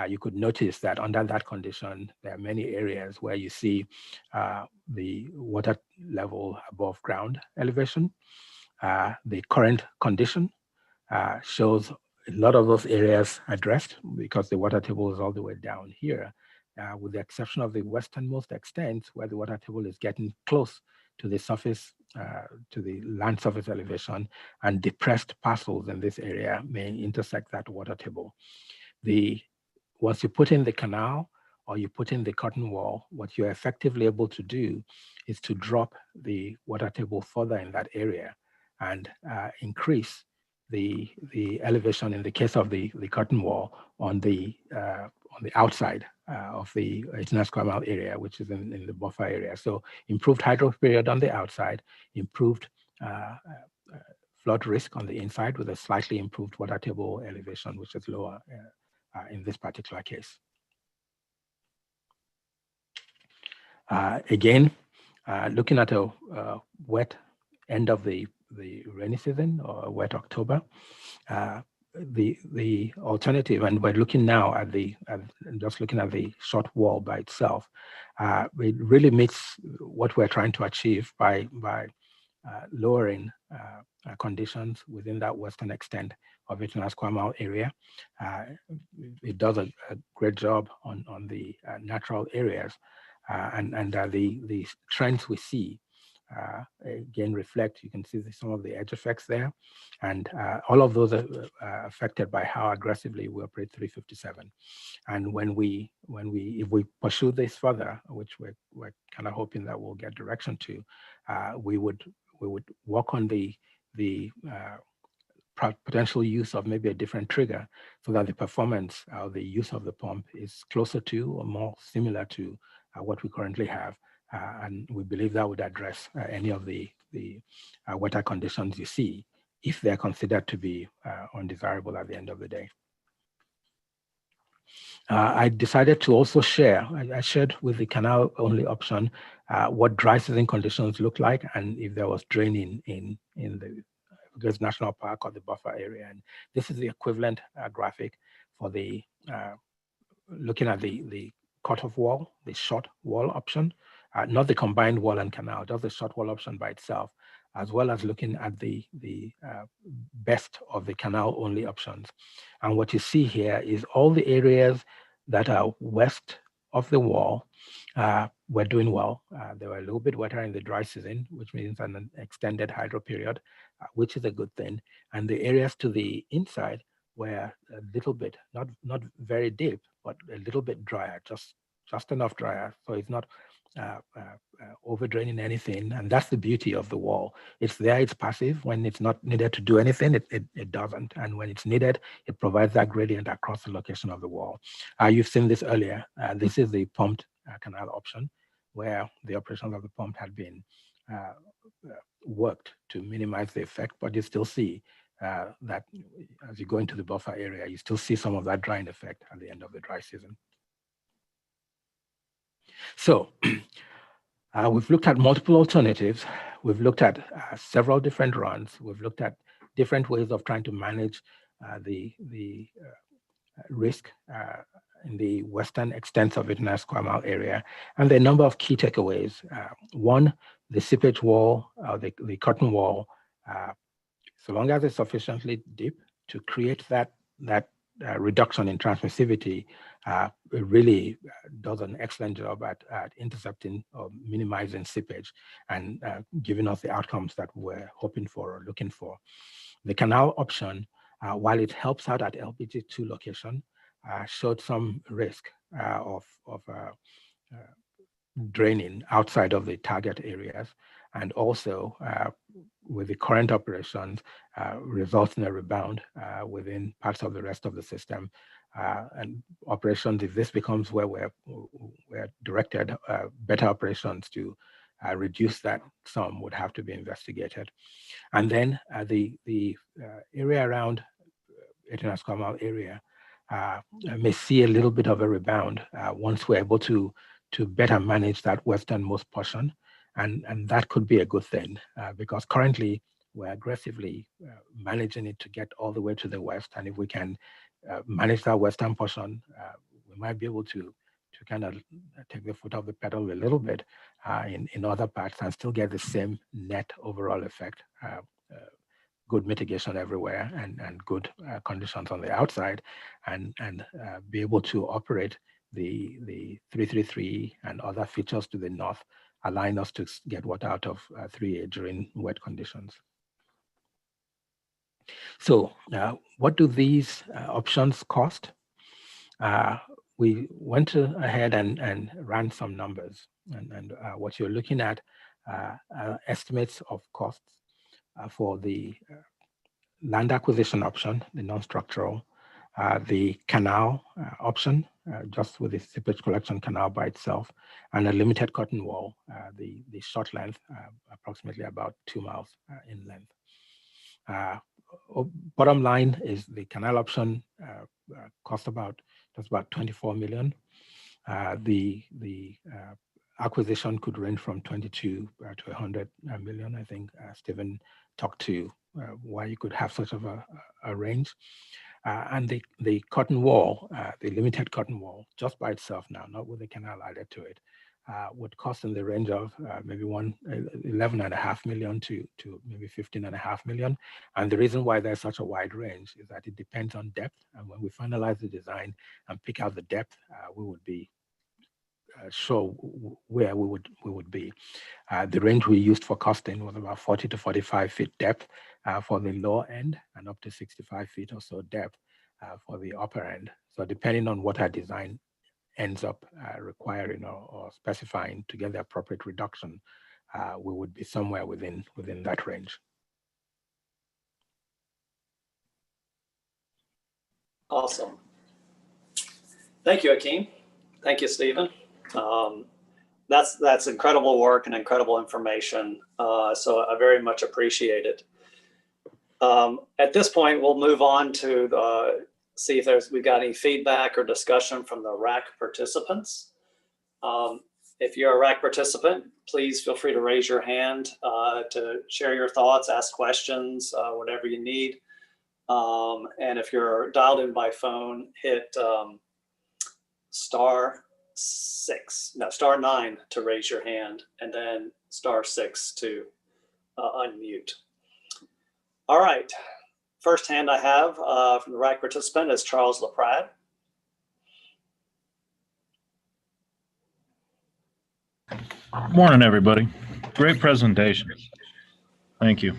You could notice that under that condition, there are many areas where you see the water level above ground elevation. The current condition shows a lot of those areas addressed because the water table is all the way down here, with the exception of the westernmost extent where the water table is getting close to the surface, to the land surface elevation, and depressed parcels in this area may intersect that water table. Once you put in the canal or you put in the curtain wall, what you're effectively able to do is to drop the water table further in that area and increase the elevation in the case of the curtain wall on the outside of the 18 square mile area, which is in the buffer area. So improved hydro period on the outside, improved flood risk on the inside with a slightly improved water table elevation, which is lower in this particular case. Again, looking at a wet end of the rainy season or wet October, the alternative, and we're looking now at just looking at the short wall by itself, it really meets what we're trying to achieve by lowering conditions within that western extent of 18 square mile area. It does a great job on the natural areas, and the trends we see again reflect. You can see some of the edge effects there, and all of those are affected by how aggressively we operate 357. And if we pursue this further, which we're kind of hoping that we'll get direction to, we would work on the potential use of maybe a different trigger so that the performance of the use of the pump is closer to or more similar to what we currently have. And we believe that would address any of the weather conditions you see if they're considered to be undesirable at the end of the day. I decided to also share, I shared with the canal only option what dry season conditions look like and if there was draining in the National Park or the buffer area. And this is the equivalent graphic for the looking at the cutoff wall, the short wall option, not the combined wall and canal, just the short wall option by itself, as well as looking at the best of the canal only options. And what you see here is all the areas that are west of the wall were doing well. They were a little bit wetter in the dry season, which means an extended hydro period, which is a good thing. And the areas to the inside were a little bit, not very deep, but a little bit drier, just enough drier. So it's not overdraining anything. And that's the beauty of the wall. It's there, it's passive. When it's not needed to do anything, it doesn't. And when it's needed, it provides that gradient across the location of the wall. You've seen this earlier. This is the pumped canal option, where the operations of the pump had been worked to minimize the effect, but you still see that as you go into the buffer area, you still see some of that drying effect at the end of the dry season. So we've looked at multiple alternatives. We've looked at several different runs. We've looked at different ways of trying to manage the risk in the western extent of 8.5 square mile area. And there are a number of key takeaways. One, the seepage wall, the cotton wall, so long as it's sufficiently deep to create that reduction in transmissivity, it really does an excellent job at intercepting or minimizing seepage and giving us the outcomes that we're hoping for or looking for. The canal option, while it helps out at LPG2 location, showed some risk of draining outside of the target areas, and also with the current operations results in a rebound within parts of the rest of the system. And operations, if this becomes where we're directed, better operations to reduce that sum would have to be investigated. And then the area around 8.5 square mile area may see a little bit of a rebound once we're able to better manage that westernmost portion. And that could be a good thing because currently we're aggressively managing it to get all the way to the west. And if we can manage that western portion, we might be able to kind of take the foot off the pedal a little bit in other parts and still get the same net overall effect. Good mitigation everywhere and good conditions on the outside, and be able to operate the 333 and other features to the north, allowing us to get water out of 3A during wet conditions. So what do these options cost? We went ahead and ran some numbers, and what you're looking at are estimates of costs for the land acquisition option, the non-structural, the canal option, just with the seepage collection canal by itself, and a limited cotton wall, the short length, approximately about 2 miles in length. Bottom line is the canal option cost just about 24 million. The acquisition could range from 22 to 100 million. I think Stephen talked to why you could have such of a range. And the cotton wall, the limited cotton wall, just by itself now, not with the canal added to it, would cost in the range of maybe 11.5 million to maybe 15.5 million. And the reason why there's such a wide range is that it depends on depth. And when we finalize the design and pick out the depth, we would be sure where we would be. The range we used for costing was about 40 to 45 feet depth for the lower end, and up to 65 feet or so depth for the upper end. So depending on what our design ends up requiring or specifying to get the appropriate reduction, we would be somewhere within that range. Awesome. Thank you, Akeem. Thank you, Stephen. That's incredible work and incredible information. So I very much appreciate it. At this point, we'll move on to see if we've got any feedback or discussion from the RAC participants. If you're a RAC participant, please feel free to raise your hand to share your thoughts, ask questions, whatever you need. And if you're dialed in by phone, hit star 9 to raise your hand, and then star 6 to unmute. All right. First hand I have from the RAC participant is Charles LaPrade. Morning, everybody. Great presentation. Thank you.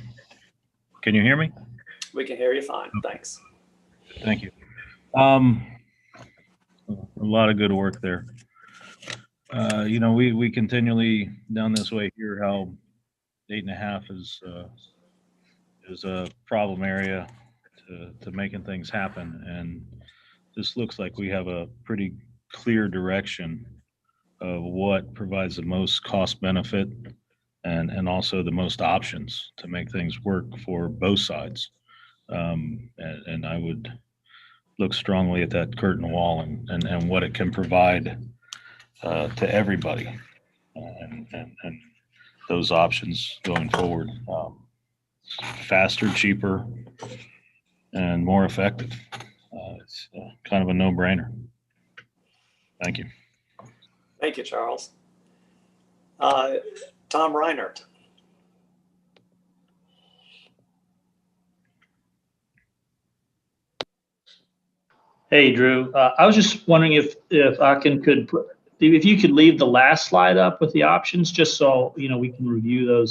Can you hear me? We can hear you fine. Thanks. Thank you. A lot of good work there. We continually down this way hear how 8.5 is a problem area to making things happen. And this looks like we have a pretty clear direction of what provides the most cost benefit and also the most options to make things work for both sides. And I would look strongly at that curtain wall and what it can provide to everybody and those options going forward. Faster, cheaper, and more effective. It's kind of a no-brainer. Thank you. Thank you, Charles. Tom Reinert. Hey, Drew. I was just wondering if if you could leave the last slide up with the options, just so we can review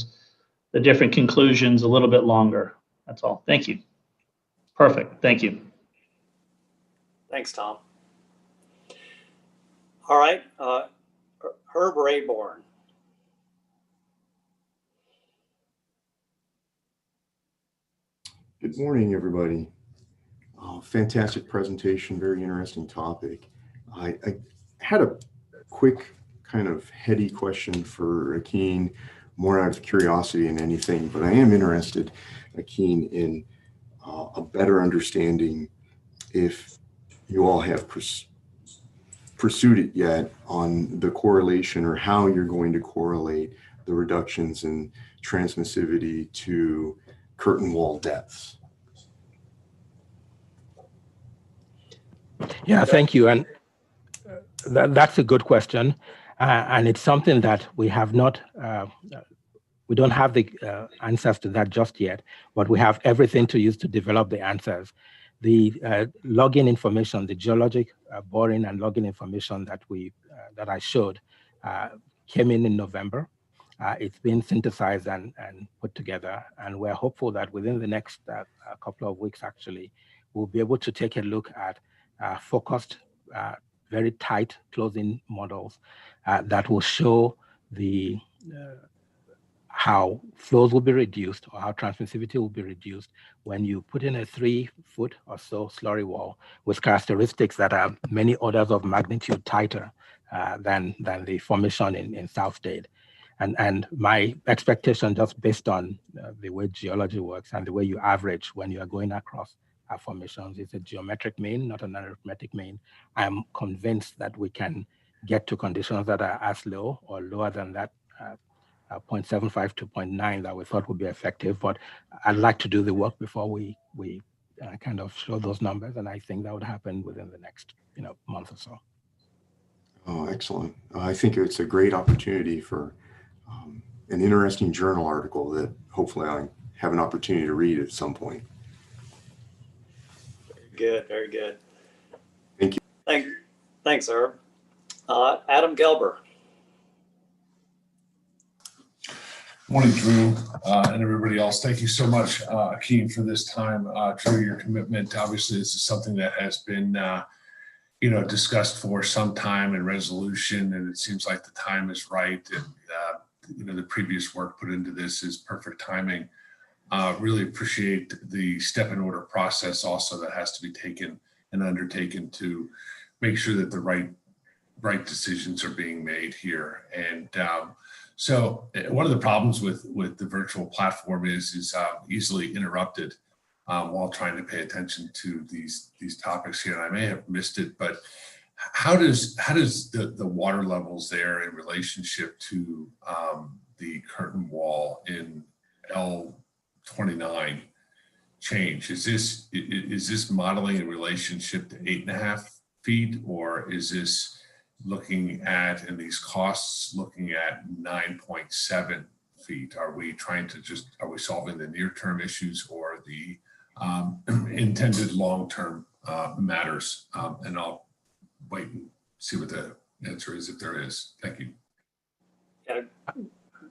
the different conclusions a little bit longer. That's all. Thank you. Perfect. Thank you. Thanks, Tom. All right, Herb Rayborn. Good morning, everybody. Fantastic presentation, very interesting topic. I had a quick kind of heady question for Akeen, more out of curiosity than anything, but I am interested, Akeen, in a better understanding if you all have pursued it yet on the correlation or how you're going to correlate the reductions in transmissivity to curtain wall depths. Yeah, thank you. And that's a good question. And it's something that we have not, we don't have the answers to that just yet, but we have everything to use to develop the answers. The login information, the geologic boring and logging information that I showed came in November. It's been synthesized and put together, and we're hopeful that within the next couple of weeks, actually, we'll be able to take a look at focused, very tight closing models that will show the how flows will be reduced or how transmissivity will be reduced when you put in a 3-foot or so slurry wall with characteristics that are many orders of magnitude tighter than the formation in South Dade. And my expectation, just based on the way geology works and the way you average when you are going across formations, is a geometric mean, not an arithmetic mean. I'm convinced that we can get to conditions that are as low or lower than that 0.75 to 0.9 that we thought would be effective. But I'd like to do the work before we kind of show those numbers, and I think that would happen within the next month or so. Oh, excellent. I think it's a great opportunity for an interesting journal article that hopefully I have an opportunity to read at some point. Good, very good. Thank you. Thanks, Herb. Adam Gelber. Morning, Drew, and everybody else. Thank you so much, Akeen, for this time. Drew, your commitment. Obviously, this is something that has been, discussed for some time in resolution, and it seems like the time is right. And the previous work put into this is perfect timing. Really appreciate the step and order process also that has to be taken and undertaken to make sure that the right decisions are being made here. And so one of the problems with the virtual platform is easily interrupted while trying to pay attention to these topics here. And I may have missed it, but how does the water levels there in relationship to the curtain wall in L29 change? Is this modeling in relationship to 8.5 feet, or is this looking at, in these costs, looking at 9.7 feet? Are we solving the near-term issues or the intended long-term matters? And I'll wait and see what the answer is, if there is. Thank you. Yeah,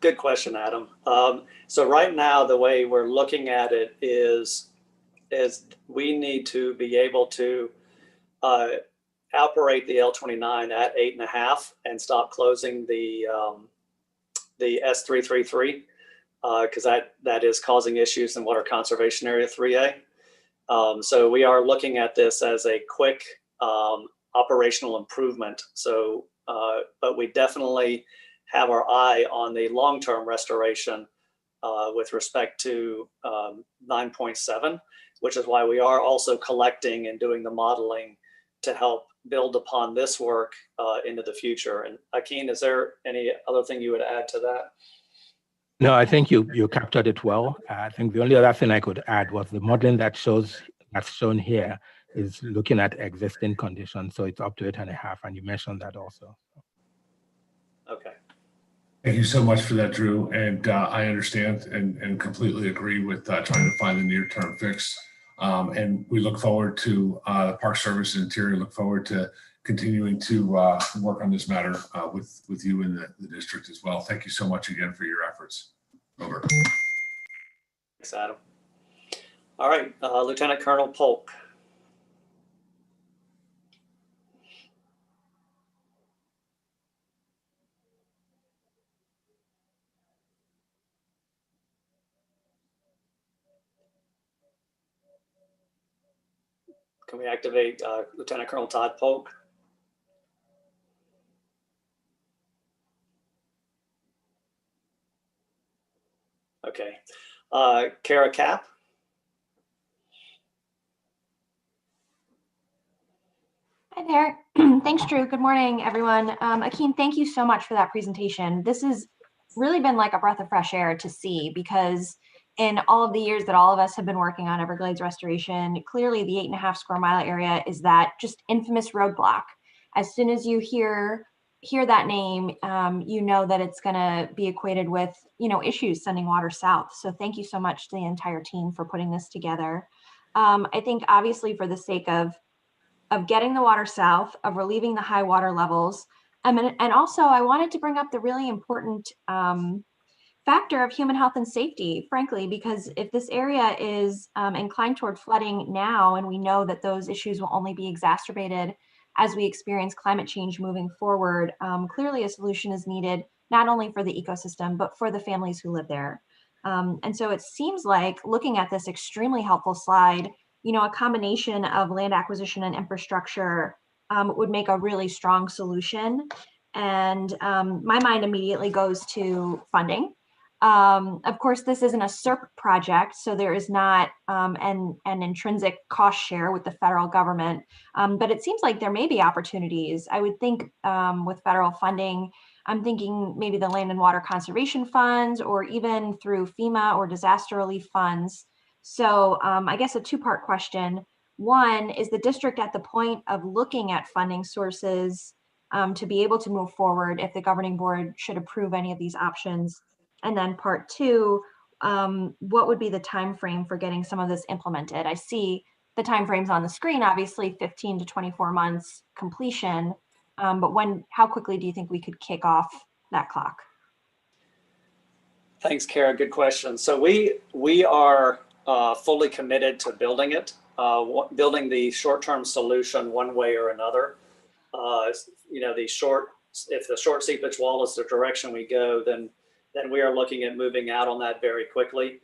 good question, Adam. So right now, the way we're looking at it is we need to be able to operate the L29 at 8.5 and stop closing the S333 because that is causing issues in Water Conservation Area 3A. So we are looking at this as a quick operational improvement. So, but we definitely have our eye on the long-term restoration with respect to 9.7, which is why we are also collecting and doing the modeling to help build upon this work into the future. And Akin, is there any other thing you would add to that? No, I think you captured it well. I think the only other thing I could add was the modeling that's shown here is looking at existing conditions. So it's up to 8.5, and you mentioned that also. Okay. Thank you so much for that, Drew. And I understand and completely agree with trying to find a near-term fix. And we look forward to the Park Service and Interior look forward to continuing to work on this matter with you in the district as well. Thank you so much again for your efforts. Over. Thanks, Adam. All right, Lieutenant Colonel Polk. Can we activate Lieutenant Colonel Todd Polk? Okay. Kara Kapp. Hi there. Thanks, Drew. Good morning, everyone. Akin, thank you so much for that presentation. This has really been like a breath of fresh air to see, because in all of the years that all of us have been working on Everglades restoration, clearly the 8.5 square mile area is that just infamous roadblock. As soon as you hear that name, you know that it's going to be equated with, issues sending water south. So thank you so much to the entire team for putting this together. I think obviously for the sake of getting the water south, of relieving the high water levels, and also I wanted to bring up the really important factor of human health and safety, frankly, because if this area is inclined toward flooding now, and we know that those issues will only be exacerbated as we experience climate change moving forward, clearly a solution is needed, not only for the ecosystem, but for the families who live there. And so it seems like, looking at this extremely helpful slide, a combination of land acquisition and infrastructure would make a really strong solution. And my mind immediately goes to funding. Of course, this isn't a SERP project, so there is not an intrinsic cost share with the federal government, but it seems like there may be opportunities. I would think with federal funding, I'm thinking maybe the Land and Water Conservation Funds, or even through FEMA or disaster relief funds. So I guess a two-part question. One, is the district at the point of looking at funding sources to be able to move forward if the governing board should approve any of these options? And then part two, what would be the time frame for getting some of this implemented? I see the time frames on the screen, obviously 15 to 24 months completion, but how quickly do you think we could kick off that clock? Thanks, Kara. Good question. So we are fully committed to building it, building the short-term solution one way or another. If the short seepage wall is the direction we go, then we are looking at moving out on that very quickly.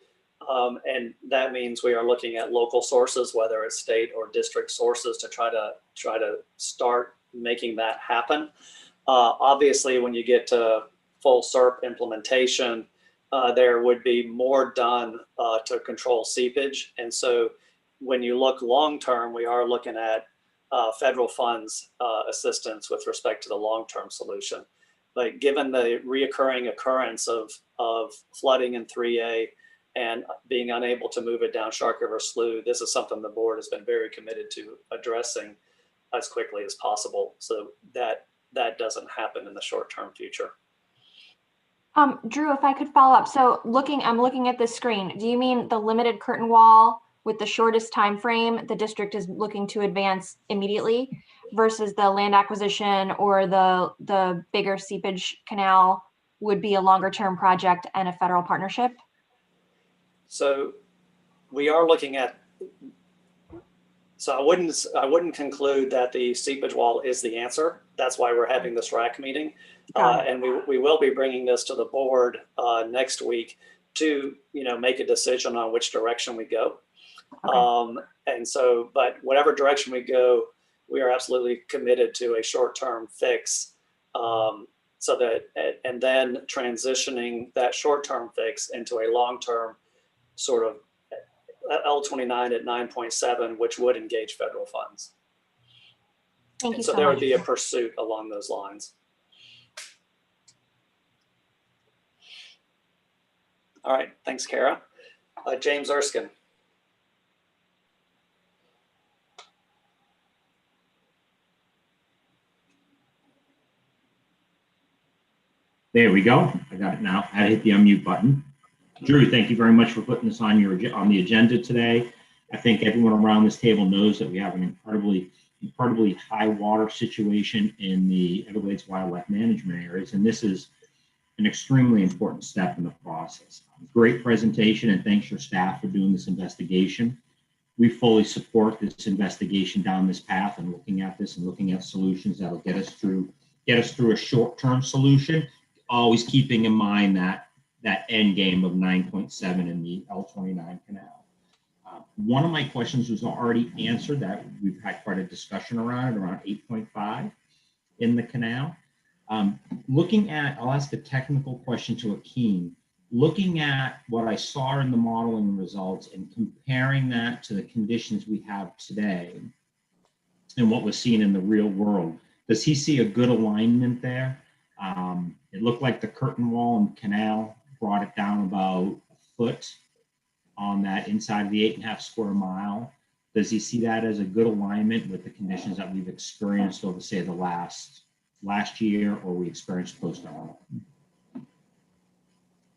And that means we are looking at local sources, whether it's state or district sources, to try to start making that happen. Obviously, when you get to full SERP implementation, there would be more done to control seepage. And so when you look long-term, we are looking at federal funds assistance with respect to the long-term solution. But given the reoccurring occurrence of flooding in 3A and being unable to move it down Shark River Slough, this is something the board has been very committed to addressing as quickly as possible, so that doesn't happen in the short-term future. Drew, if I could follow up. So I'm looking at this screen. Do you mean the limited curtain wall with the shortest time frame the district is looking to advance immediately, versus the land acquisition or the bigger seepage canal would be a longer term project and a federal partnership? So we are looking at So I wouldn't conclude that the seepage wall is the answer. That's why we're having this RAC meeting. And we will be bringing this to the board next week to, make a decision on which direction we go. Okay. And so, but whatever direction we go, we are absolutely committed to a short-term fix. So that, and then transitioning that short-term fix into a long-term sort of L29 at 9.7, which would engage federal funds. Thank you And so so there much. would be a pursuit along those lines. All right, thanks, Kara. James Erskine. There we go. I got it now. I hit the unmute button. Drew, thank you very much for putting this on the agenda today. I think everyone around this table knows that we have an incredibly high water situation in the Everglades wildlife management areas, and this is an extremely important step in the process. Great presentation, and thanks your staff for doing this investigation. We fully support this investigation down this path and looking at this and looking at solutions that'll get us through a short-term solution, always keeping in mind that end game of 9.7 in the L29 canal. One of my questions was already answered, that we've had quite a discussion around 8.5 in the canal. I'll ask a technical question to Akeem. Looking at what I saw in the modeling results and comparing that to the conditions we have today and what was seen in the real world, does he see a good alignment there? It looked like the curtain wall and canal brought it down about a foot on that inside of the 8.5 square mile. Does he see that as a good alignment with the conditions that we've experienced over, say, the last year, or we experienced close to home?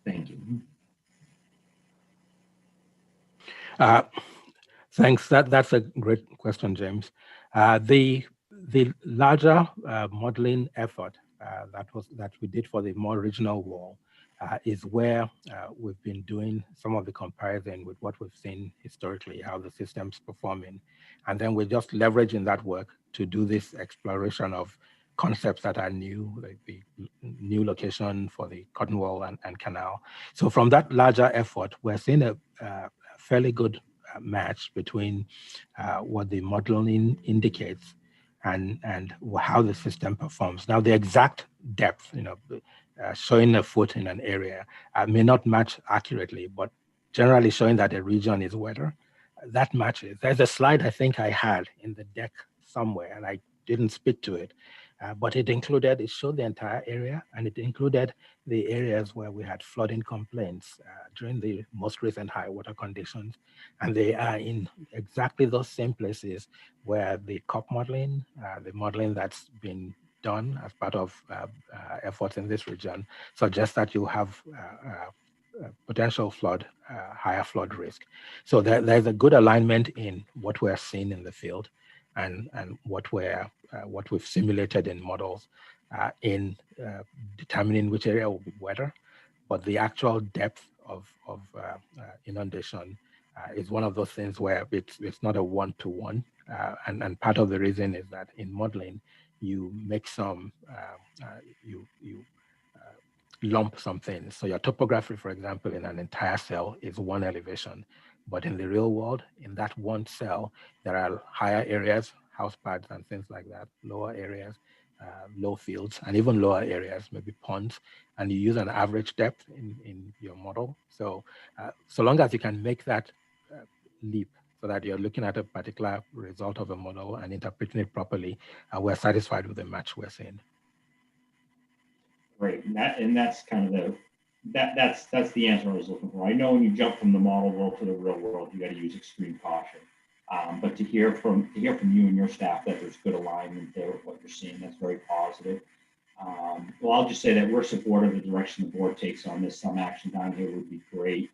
Thank you. Thanks. That's a great question, James. The larger modeling effort that we did for the more regional wall is where we've been doing some of the comparison with what we've seen historically, how the system's performing. And then we're just leveraging that work to do this exploration of concepts that are new, like the new location for the cotton wall and canal. So from that larger effort, we're seeing a fairly good match between what the modeling indicates and how the system performs. Now, the exact depth, showing a foot in an area may not match accurately, but generally showing that a region is wetter, that matches. There's a slide I think I had in the deck somewhere, and I didn't speak to it, but it showed the entire area, and it included the areas where we had flooding complaints during the most recent high water conditions. And they are in exactly those same places where the COP modeling, the modeling that's been done as part of efforts in this region, suggests that you have potential flood, higher flood risk. So there's a good alignment in what we're seeing in the field and what we've simulated in models in determining which area will be wetter. But the actual depth of inundation is one of those things where it's not a one-to-one. And part of the reason is that in modeling, you make some, you lump some things. So your topography, for example, in an entire cell is one elevation. But in the real world, in that one cell, there are higher areas, house pads and things like that, lower areas, low fields, and even lower areas, maybe ponds, and you use an average depth in your model. So so long as you can make that leap so that you're looking at a particular result of a model and interpreting it properly, we're satisfied with the match we're seeing. Great, and that's kind of that's the answer I was looking for. I know when you jump from the model world to the real world, you got to use extreme caution. But to hear from you and your staff that there's good alignment there with what you're seeing, that's very positive. Well, I'll just say that we're supportive of the direction the board takes on this. Some action down here would be great.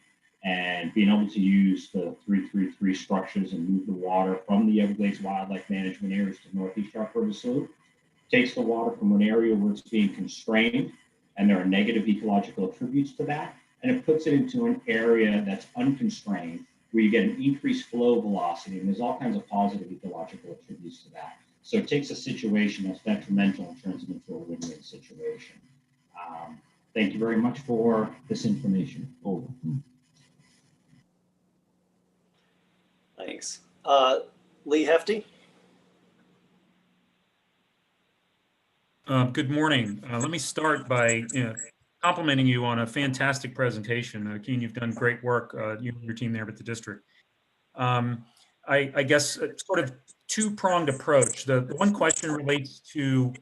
And being able to use the 333 structures and move the water from the Everglades wildlife management areas to Northeast Sharp River Slough takes the water from an area where it's being constrained and there are negative ecological attributes to that, and it puts it into an area that's unconstrained where you get an increased flow velocity, and there's all kinds of positive ecological attributes to that. So it takes a situation that's detrimental and turns it into a win-win situation. Thank you very much for this information. Over. Thanks. Lee Hefty? Good morning. Let me start by complimenting you on a fantastic presentation. Keen, you've done great work, you and your team there at the district. I guess sort of two-pronged approach. The one question relates to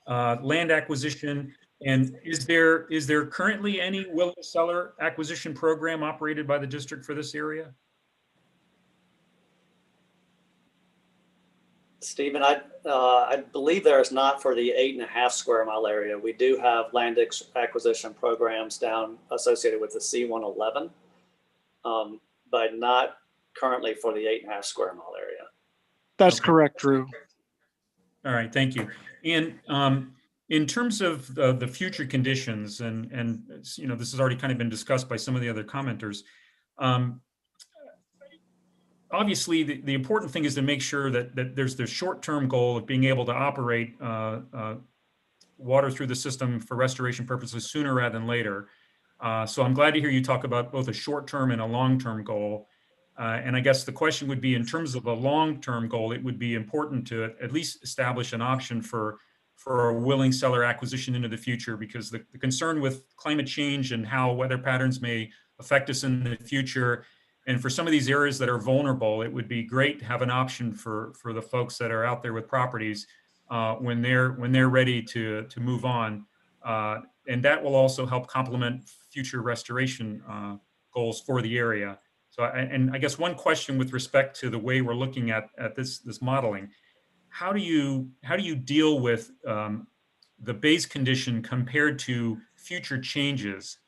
land acquisition, and is there currently any willing seller acquisition program operated by the district for this area? Stephen, I believe there is not for the 8.5 square mile area. We do have land acquisition programs down associated with the C111, but not currently for the 8.5 square mile area. That's correct, Drew. All right, thank you. And in terms of the future conditions, and you know, this has already kind of been discussed by some of the other commenters. Obviously, the important thing is to make sure that there's the short-term goal of being able to operate water through the system for restoration purposes sooner rather than later. So I'm glad to hear you talk about both a short-term and a long-term goal. And I guess the question would be, in terms of a long-term goal, it would be important to at least establish an option for a willing seller acquisition into the future, because the concern with climate change and how weather patterns may affect us in the future, and for some of these areas that are vulnerable, it would be great to have an option for the folks that are out there with properties when they're ready to move on. And that will also help complement future restoration goals for the area. So, and I guess one question with respect to the way we're looking at this modeling, how do you deal with the base condition compared to future changes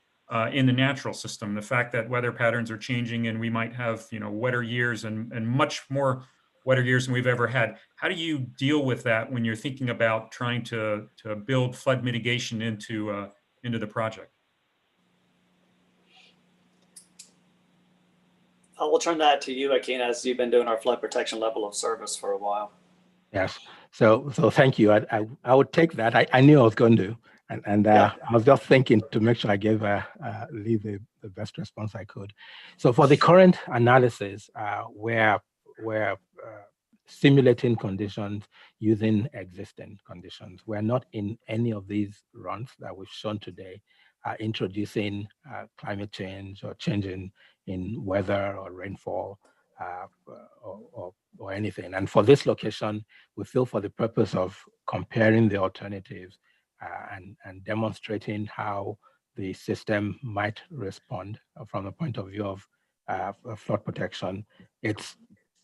in the natural system? The fact that weather patterns are changing and we might have, you know, wetter years and much more wetter years than we've ever had. How do you deal with that when you're thinking about trying to build flood mitigation into the project? I will turn that to you, Akin, as you've been doing our flood protection level of service for a while. Yes. So thank you. I would take that. I knew I was going to, and Yeah. I was just thinking to make sure I gave Lee the best response I could. So for the current analysis, we're simulating conditions using existing conditions. We're not in any of these runs that we've shown today introducing climate change or changing in weather or rainfall or anything. And for this location, we feel for the purpose of comparing the alternatives and demonstrating how the system might respond from the point of view of flood protection,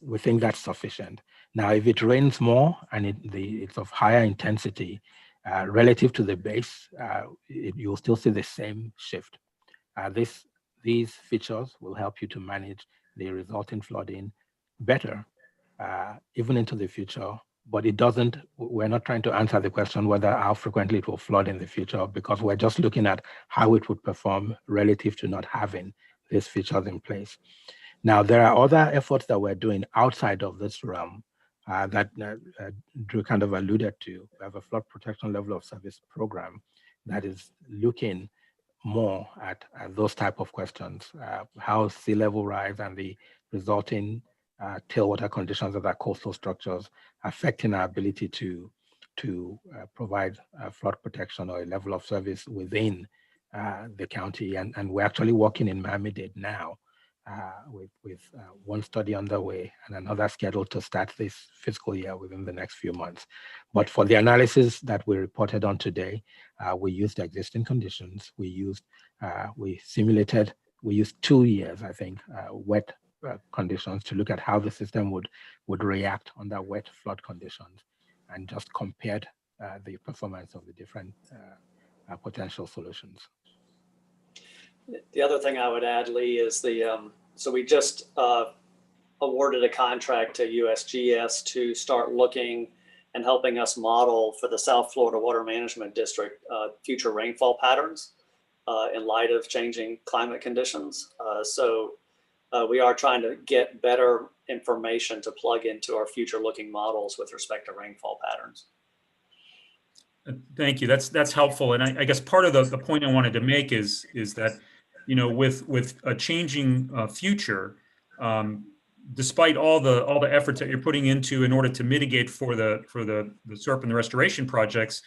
we think that's sufficient. Now, if it rains more and it's of higher intensity relative to the base, you'll still see the same shift. These features will help you to manage the resulting flooding better, even into the future. But we're not trying to answer the question whether how frequently it will flood in the future, because we're just looking at how it would perform relative to not having these features in place. Now, there are other efforts that we're doing outside of this realm that Drew kind of alluded to. We have a flood protection level of service program that is looking more at those type of questions, how sea level rise and the resulting tailwater conditions of our coastal structures affecting our ability to provide flood protection or a level of service within the county. And we're actually working in Miami-Dade now with one study underway and another scheduled to start this fiscal year within the next few months. But for the analysis that we reported on today, we used existing conditions. We used 2 years, I think, wet conditions to look at how the system would react under wet flood conditions, and just compared the performance of the different potential solutions. The other thing I would add, Lee, is so we just awarded a contract to USGS to start looking and helping us model for the South Florida Water Management District future rainfall patterns in light of changing climate conditions. So we are trying to get better information to plug into our future looking models with respect to rainfall patterns. Thank you. That's helpful. And I guess part of the point I wanted to make is that, you know, with a changing future, despite all the efforts that you're putting into in order to mitigate for the SERP and the restoration projects,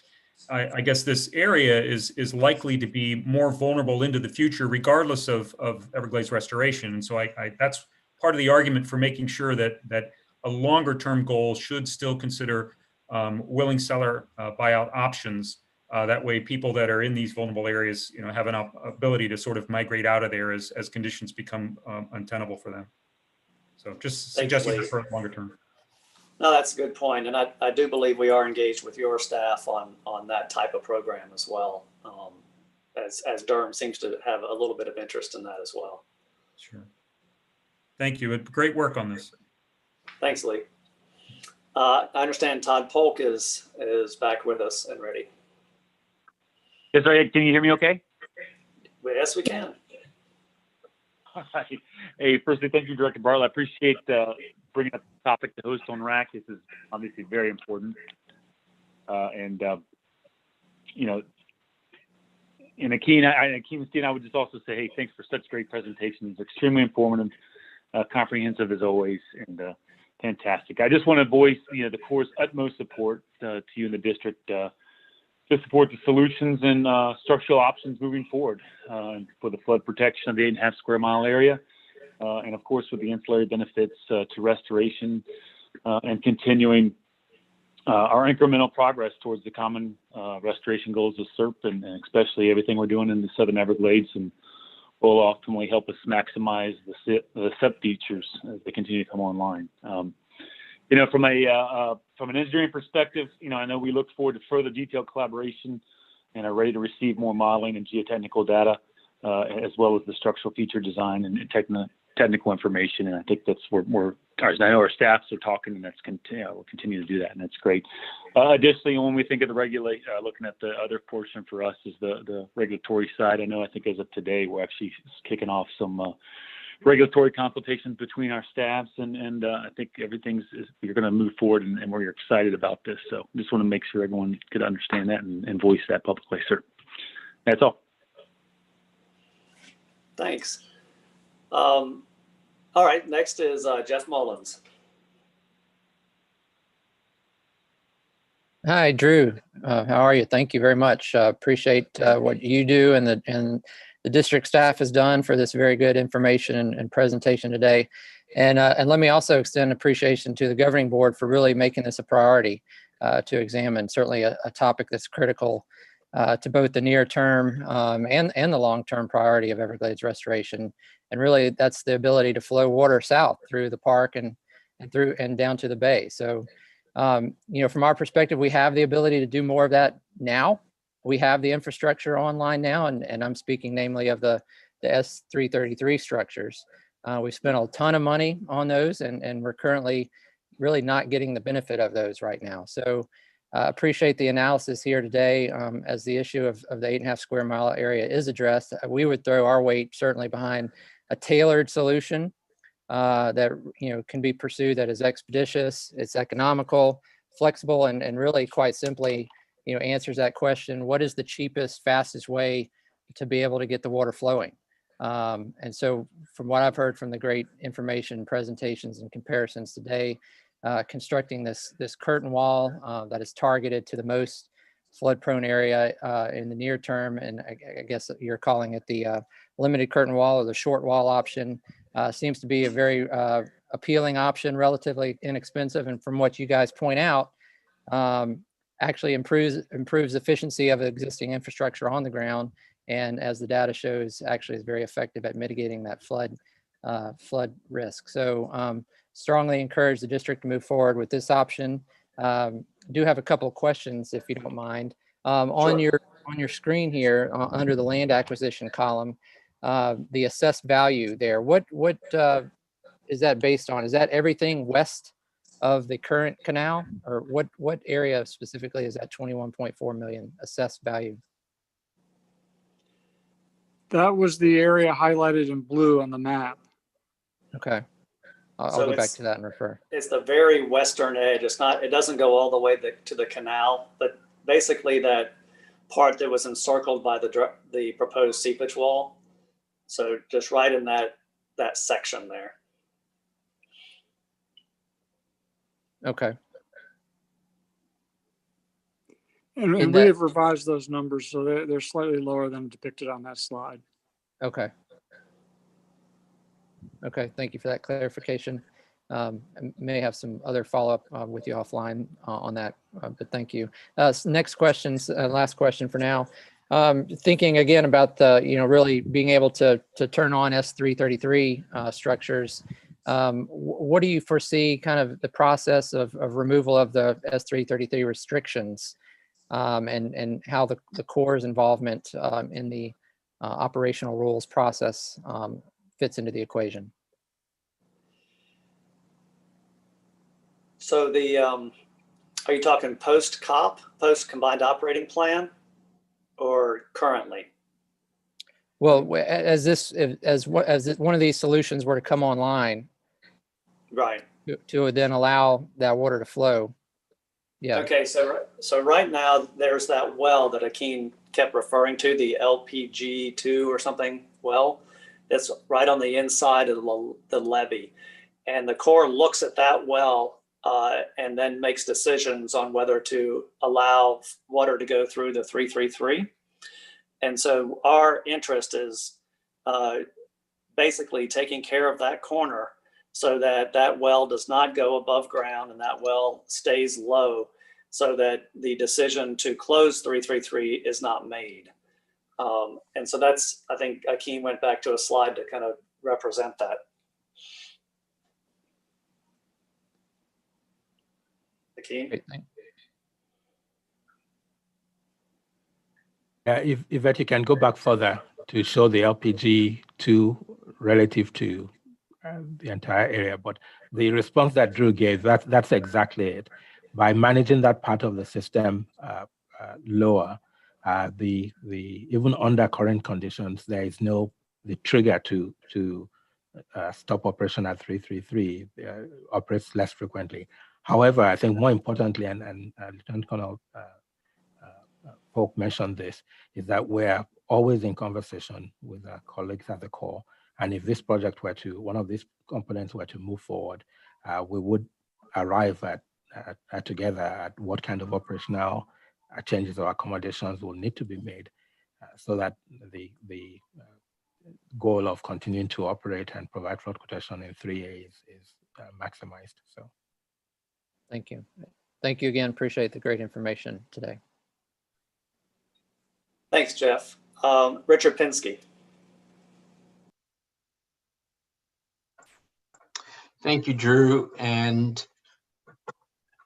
I guess this area is likely to be more vulnerable into the future, regardless of Everglades restoration. And so that's part of the argument for making sure that a longer term goal should still consider willing seller buyout options. That way, people that are in these vulnerable areas, you know, have an ability to sort of migrate out of there as conditions become untenable for them. So just suggesting that for longer term. No, that's a good point. And I do believe we are engaged with your staff on that type of program as well, as Durham seems to have a little bit of interest in that as well. Sure. Thank you. Great work on this. Thanks, Lee. I understand Todd Polk is back with us and ready. Yes, sorry, can you hear me okay? Yes, we can. Hi. Hey, firstly, thank you, Director Bartlett. I appreciate bringing up the topic to host on RAC. This is obviously very important. You know, and Akeem and Steve, I would just also say, hey, thanks for such great presentations. Extremely informative, comprehensive as always, and fantastic. I just want to voice, you know, the Corps' utmost support to you in the district to support the solutions and structural options moving forward for the flood protection of the 8.5 square mile area. And of course, with the ancillary benefits to restoration and continuing our incremental progress towards the common restoration goals of SERP, and especially everything we're doing in the Southern Everglades, and will ultimately help us maximize the SEP features as they continue to come online. You know, from an engineering perspective, you know, I know we look forward to further detailed collaboration and are ready to receive more modeling and geotechnical data, as well as the structural feature design and technical information. And I think that's where I know our staffs are talking, and we'll continue to do that, and that's great. Additionally, when we think of the looking at the other portion for us is the regulatory side. I think as of today, we're actually kicking off some regulatory consultations between our staffs, and I think you're going to move forward, and we're excited about this. So just want to make sure everyone could understand that and voice that publicly, sir. That's all. Thanks. All right, next is Jeff Mullins. Hi, Drew. How are you? Thank you very much. Appreciate what you do and the district staff has done for this very good information and presentation today. And let me also extend appreciation to the governing board for really making this a priority to examine. Certainly a topic that's critical to both the near term and the long term priority of Everglades restoration. And really, that's the ability to flow water south through the park and down to the bay. So, you know, from our perspective, we have the ability to do more of that now. We have the infrastructure online now, and I'm speaking namely of the S333 structures. We spent a ton of money on those, and we're currently really not getting the benefit of those right now. So appreciate the analysis here today as the issue of the 8.5 square mile area is addressed. We would throw our weight certainly behind a tailored solution that, you know, can be pursued, that is expeditious, it's economical, flexible, and really quite simply, you know, answers that question: what is the cheapest, fastest way to be able to get the water flowing? And so from what I've heard from the great information, presentations, and comparisons today, constructing this curtain wall that is targeted to the most flood prone area in the near term, and I guess you're calling it the limited curtain wall or the short wall option, seems to be a very appealing option, relatively inexpensive, and from what you guys point out, actually improves efficiency of existing infrastructure on the ground, and as the data shows, actually is very effective at mitigating that flood risk. So strongly encourage the district to move forward with this option. Do have a couple of questions, if you don't mind. Sure. On your screen here, under the land acquisition column, the assessed value there, what is that based on? Is that everything west of the current canal, or what area specifically is that 21.4 million assessed value? That was the area highlighted in blue on the map. Okay. I'll So go back it's- to that and refer. It's the very western edge. It doesn't go all the way to the canal, but basically that part that was encircled by the proposed seepage wall. So just right in that section there. Okay. And In we that- have revised those numbers, so they're slightly lower than depicted on that slide. Okay. Okay, thank you for that clarification. I may have some other follow-up with you offline on that, but thank you. Next questions, last question for now. Thinking again about the, really being able to turn on S333 structures, what do you foresee kind of the process of removal of the S333 restrictions, and how the Corps' involvement in the operational rules process fits into the equation? So are you talking post-COP, post-combined operating plan, or currently? Well, as one of these solutions were to come online, Right. to then allow that water to flow. Yeah. Okay, so right now there's that well that Akeem kept referring to, the LPG2 or something well. It's right on the inside of the levee, and the Corps looks at that well and then makes decisions on whether to allow water to go through the 333. And so our interest is basically taking care of that corner so that that well does not go above ground and that well stays low, so that the decision to close 333 is not made. And so that's, I think Akeem went back to a slide to kind of represent that. Akeem? Great, thank you. If you can go back further to show the LPG2 relative to the entire area, but the response that Drew gave, that's exactly it. By managing that part of the system lower, even under current conditions, there is the trigger to stop operation at 333 operates less frequently. However, I think more importantly, and Lieutenant Colonel Polk mentioned this, is that we're always in conversation with our colleagues at the Corps. And if this project one of these components were to move forward, we would arrive at together at what kind of operational changes or accommodations will need to be made so that the goal of continuing to operate and provide flood protection in 3A is maximized. So, Thank you. Thank you again. Appreciate the great information today. Thanks, Jeff. Richard Pinsky. Thank you, Drew. And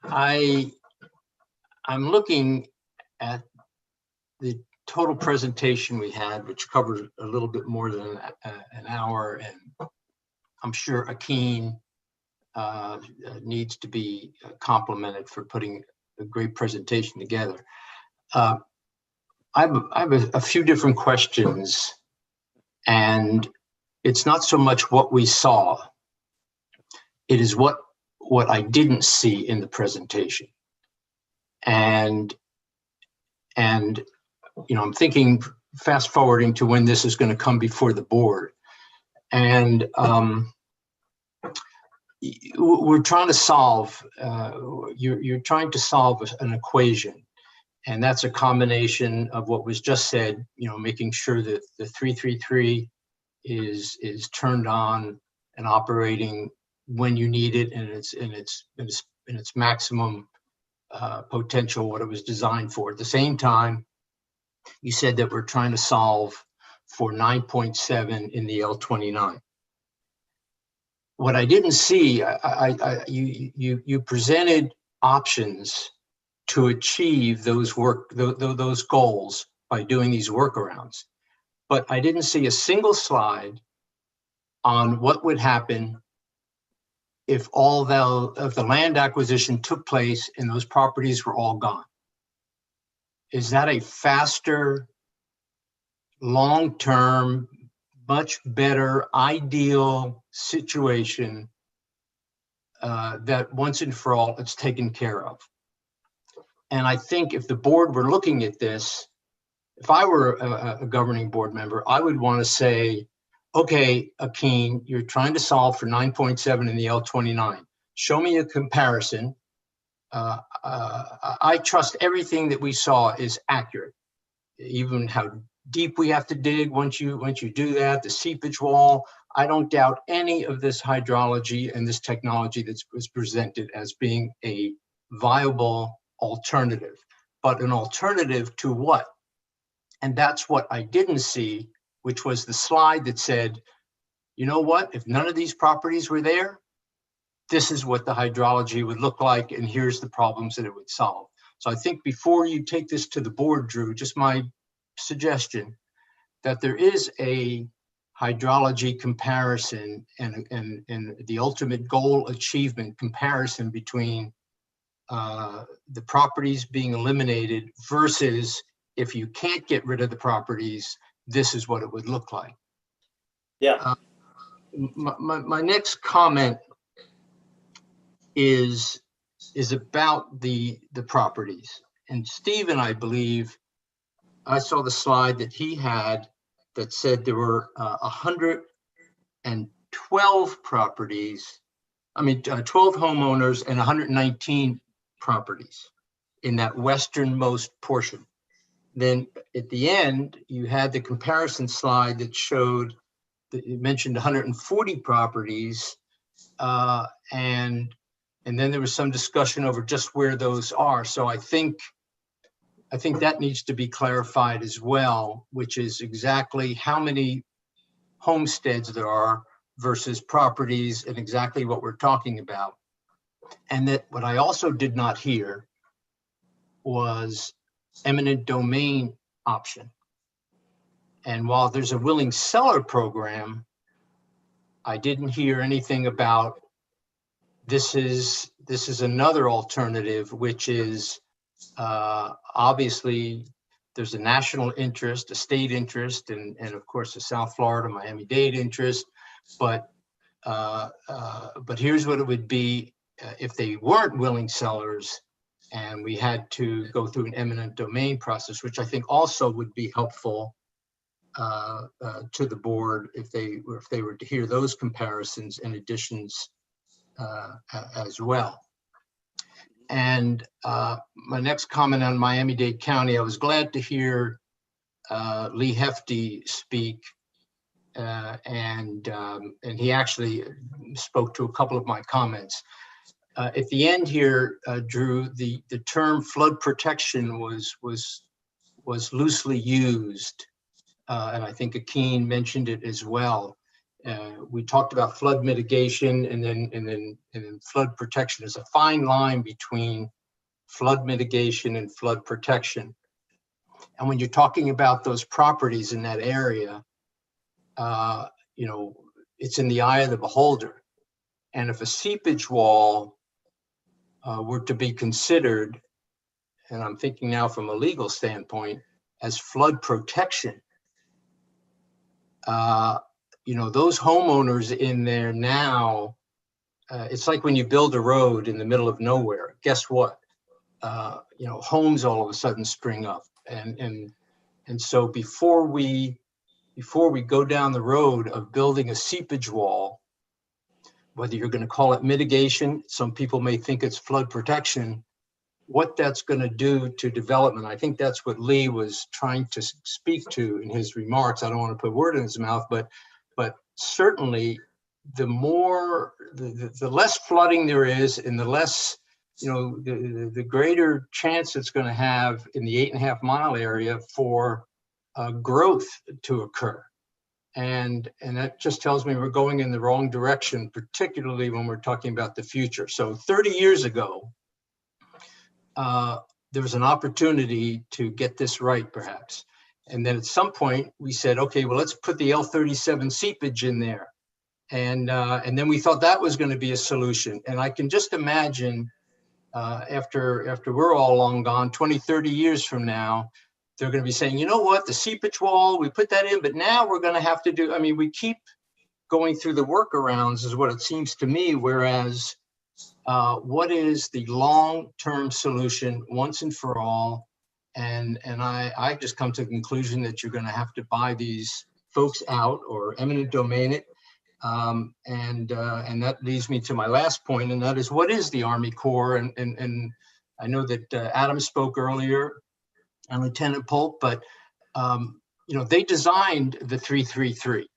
I'm looking at the total presentation we had, which covered a little bit more than an hour, and I'm sure Akeem needs to be complimented for putting a great presentation together. I have a few different questions, and it's not so much what we saw, it is what I didn't see in the presentation. And I'm thinking fast forwarding to when this is going to come before the board. And we're trying to solve, you're trying to solve an equation. And that's a combination of what was just said, making sure that the 333 is turned on and operating when you need it, and its maximum potential, what it was designed for. At the same time, you said that we're trying to solve for 9.7 in the L29. What I didn't see, you presented options to achieve those goals by doing these workarounds, but I didn't see a single slide on what would happen if if the land acquisition took place and those properties were all gone. Is that a faster, long-term, much better, ideal situation that once and for all, it's taken care of. And I think if the board were looking at this, if I were a governing board member, I would want to say, okay, Akeen, you're trying to solve for 9.7 in the L29. Show me a comparison. I trust everything that we saw is accurate, even how deep we have to dig once you do that, the seepage wall. I don't doubt any of this hydrology and this technology that was presented as being a viable alternative, but an alternative to what? And that's what I didn't see, which was the slide that said, you know what, if none of these properties were there, this is what the hydrology would look like, and here's the problems that it would solve. So I think before you take this to the board, Drew, just my suggestion that there is a hydrology comparison and the ultimate goal achievement comparison between the properties being eliminated versus if you can't get rid of the properties, this is what it would look like. Yeah. My next comment is about the properties. And Stephen, I believe, I saw the slide that he had that said there were 112 properties, 12 homeowners and 119 properties in that westernmost portion. Then at the end, you had the comparison slide that showed that you mentioned 140 properties, and then there was some discussion over just where those are. So I think that needs to be clarified as well, which is exactly how many homesteads there are versus properties and exactly what we're talking about. And that what I also did not hear was eminent domain option. And while there's a willing seller program, I didn't hear anything about this is another alternative, which is obviously there's a national interest, a state interest, and of course the South Florida, Miami-Dade interest. But here's what it would be if they weren't willing sellers and we had to go through an eminent domain process, which I think also would be helpful to the board if they were to hear those comparisons and additions as well. And my next comment on Miami-Dade County, I was glad to hear Lee Hefty speak, and he actually spoke to a couple of my comments. At the end here, Drew, the term flood protection was loosely used, and I think Akeen mentioned it as well. We talked about flood mitigation and then flood protection. There's a fine line between flood mitigation and flood protection. And when you're talking about those properties in that area, it's in the eye of the beholder. And if a seepage wall were to be considered, and I'm thinking now from a legal standpoint, as flood protection, those homeowners in there now, it's like when you build a road in the middle of nowhere. Guess what? Homes all of a sudden spring up, and so before we go down the road of building a seepage wall, whether you're going to call it mitigation, some people may think it's flood protection, what that's going to do to development. I think that's what Lee was trying to speak to in his remarks. I don't want to put word in his mouth, but certainly the less flooding there is and the less, the greater chance it's going to have in the 8.5 mile area for growth to occur. And that just tells me we're going in the wrong direction, particularly when we're talking about the future. So 30 years ago, there was an opportunity to get this right, perhaps. And then at some point we said, okay, well, let's put the L37 seepage in there. And then we thought that was going to be a solution. And I can just imagine after we're all long gone, 20, 30 years from now, they're going to be saying, you know what, the seepage wall, we put that in, but now we're going to have to do, I mean, we keep going through the workarounds is what it seems to me, whereas what is the long-term solution once and for all? And I just come to the conclusion that you're going to have to buy these folks out or eminent domain it. And that leads me to my last point, and that is, what is the Army Corps? And I know that Adam spoke earlier and Lieutenant Polk, but you know, they designed the 333.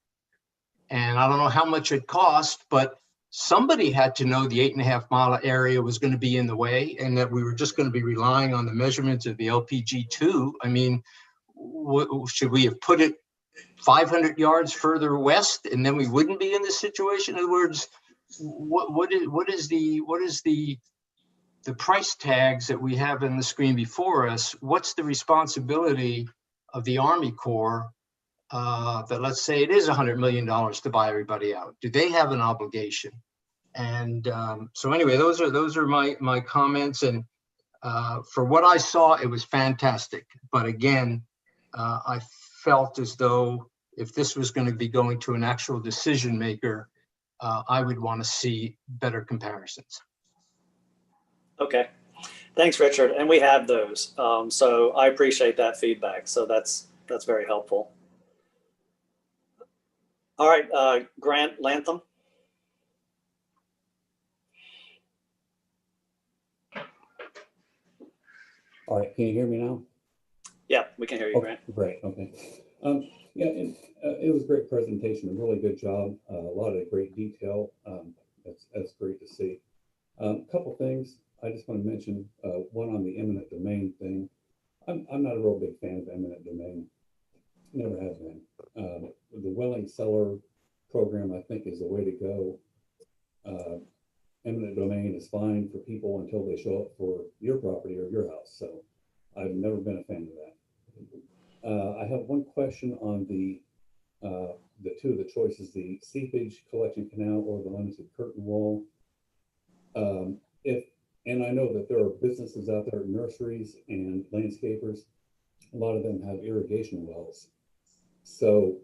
And I don't know how much it cost, but somebody had to know the 8.5 mile area was going to be in the way and that we were just going to be relying on the measurements of the LPG2. I mean, should we have put it 500 yards further west and then we wouldn't be in this situation? In other words, what is the price tags that we have in the screen before us? What's the responsibility of the Army Corps that, let's say it is $100 million to buy everybody out? Do they have an obligation? And so anyway, those are my comments. And for what I saw, it was fantastic. But again, I felt as though if this was going to be going to an actual decision maker, I would want to see better comparisons. Okay, thanks, Richard. And we have those. So I appreciate that feedback. So that's very helpful. All right, Grant Lantham. All right, can you hear me now? Yeah, we can hear you, Grant. Great, okay. Yeah, it was a great presentation, a really good job, a lot of great detail. That's great to see. A couple things I just want to mention. One on the eminent domain thing. I'm not a real big fan of eminent domain. Never have been. The willing seller program, I think, is the way to go. Eminent domain is fine for people until they show up for your property or your house. So I've never been a fan of that. I have one question on the two of the choices, the seepage collection canal or the limited curtain wall. And I know that there are businesses out there, nurseries and landscapers. A lot of them have irrigation wells. So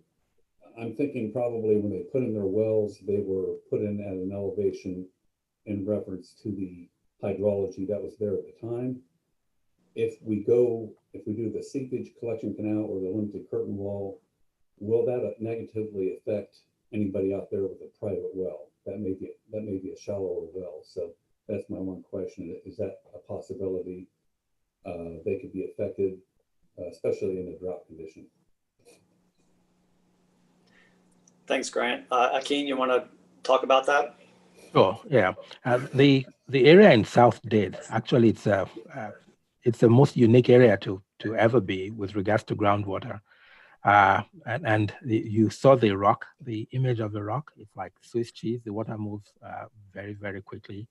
I'm thinking probably when they put in their wells, they were put in at an elevation in reference to the hydrology that was there at the time. If we do the seepage collection canal or the limited curtain wall, will that negatively affect anybody out there with a private well? That may be a shallower well. So that's my one question. Is that a possibility they could be affected, especially in a drought condition? Thanks, Grant. Akin, you want to talk about that? Sure. Yeah. The area in South Dade, actually, it's the most unique area to ever be with regards to groundwater. You saw the rock, the image of the rock. It's like Swiss cheese. The water moves very, very quickly,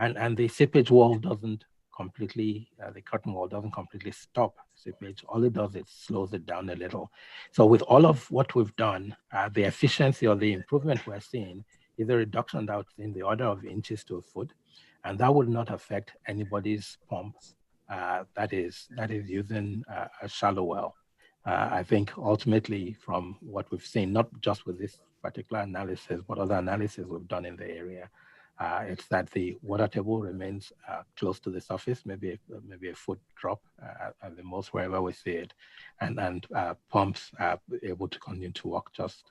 and the seepage wall doesn't completely. The curtain wall doesn't completely stop seepage. All it does is slows it down a little. So with all of what we've done, the efficiency or the improvement we're seeing is a reduction that's in the order of inches to a foot, and that will not affect anybody's pump that is using a shallow well. I think ultimately from what we've seen, not just with this particular analysis, but other analysis we've done in the area, it's that the water table remains close to the surface, maybe a foot drop at the most wherever we see it, and pumps are able to continue to work just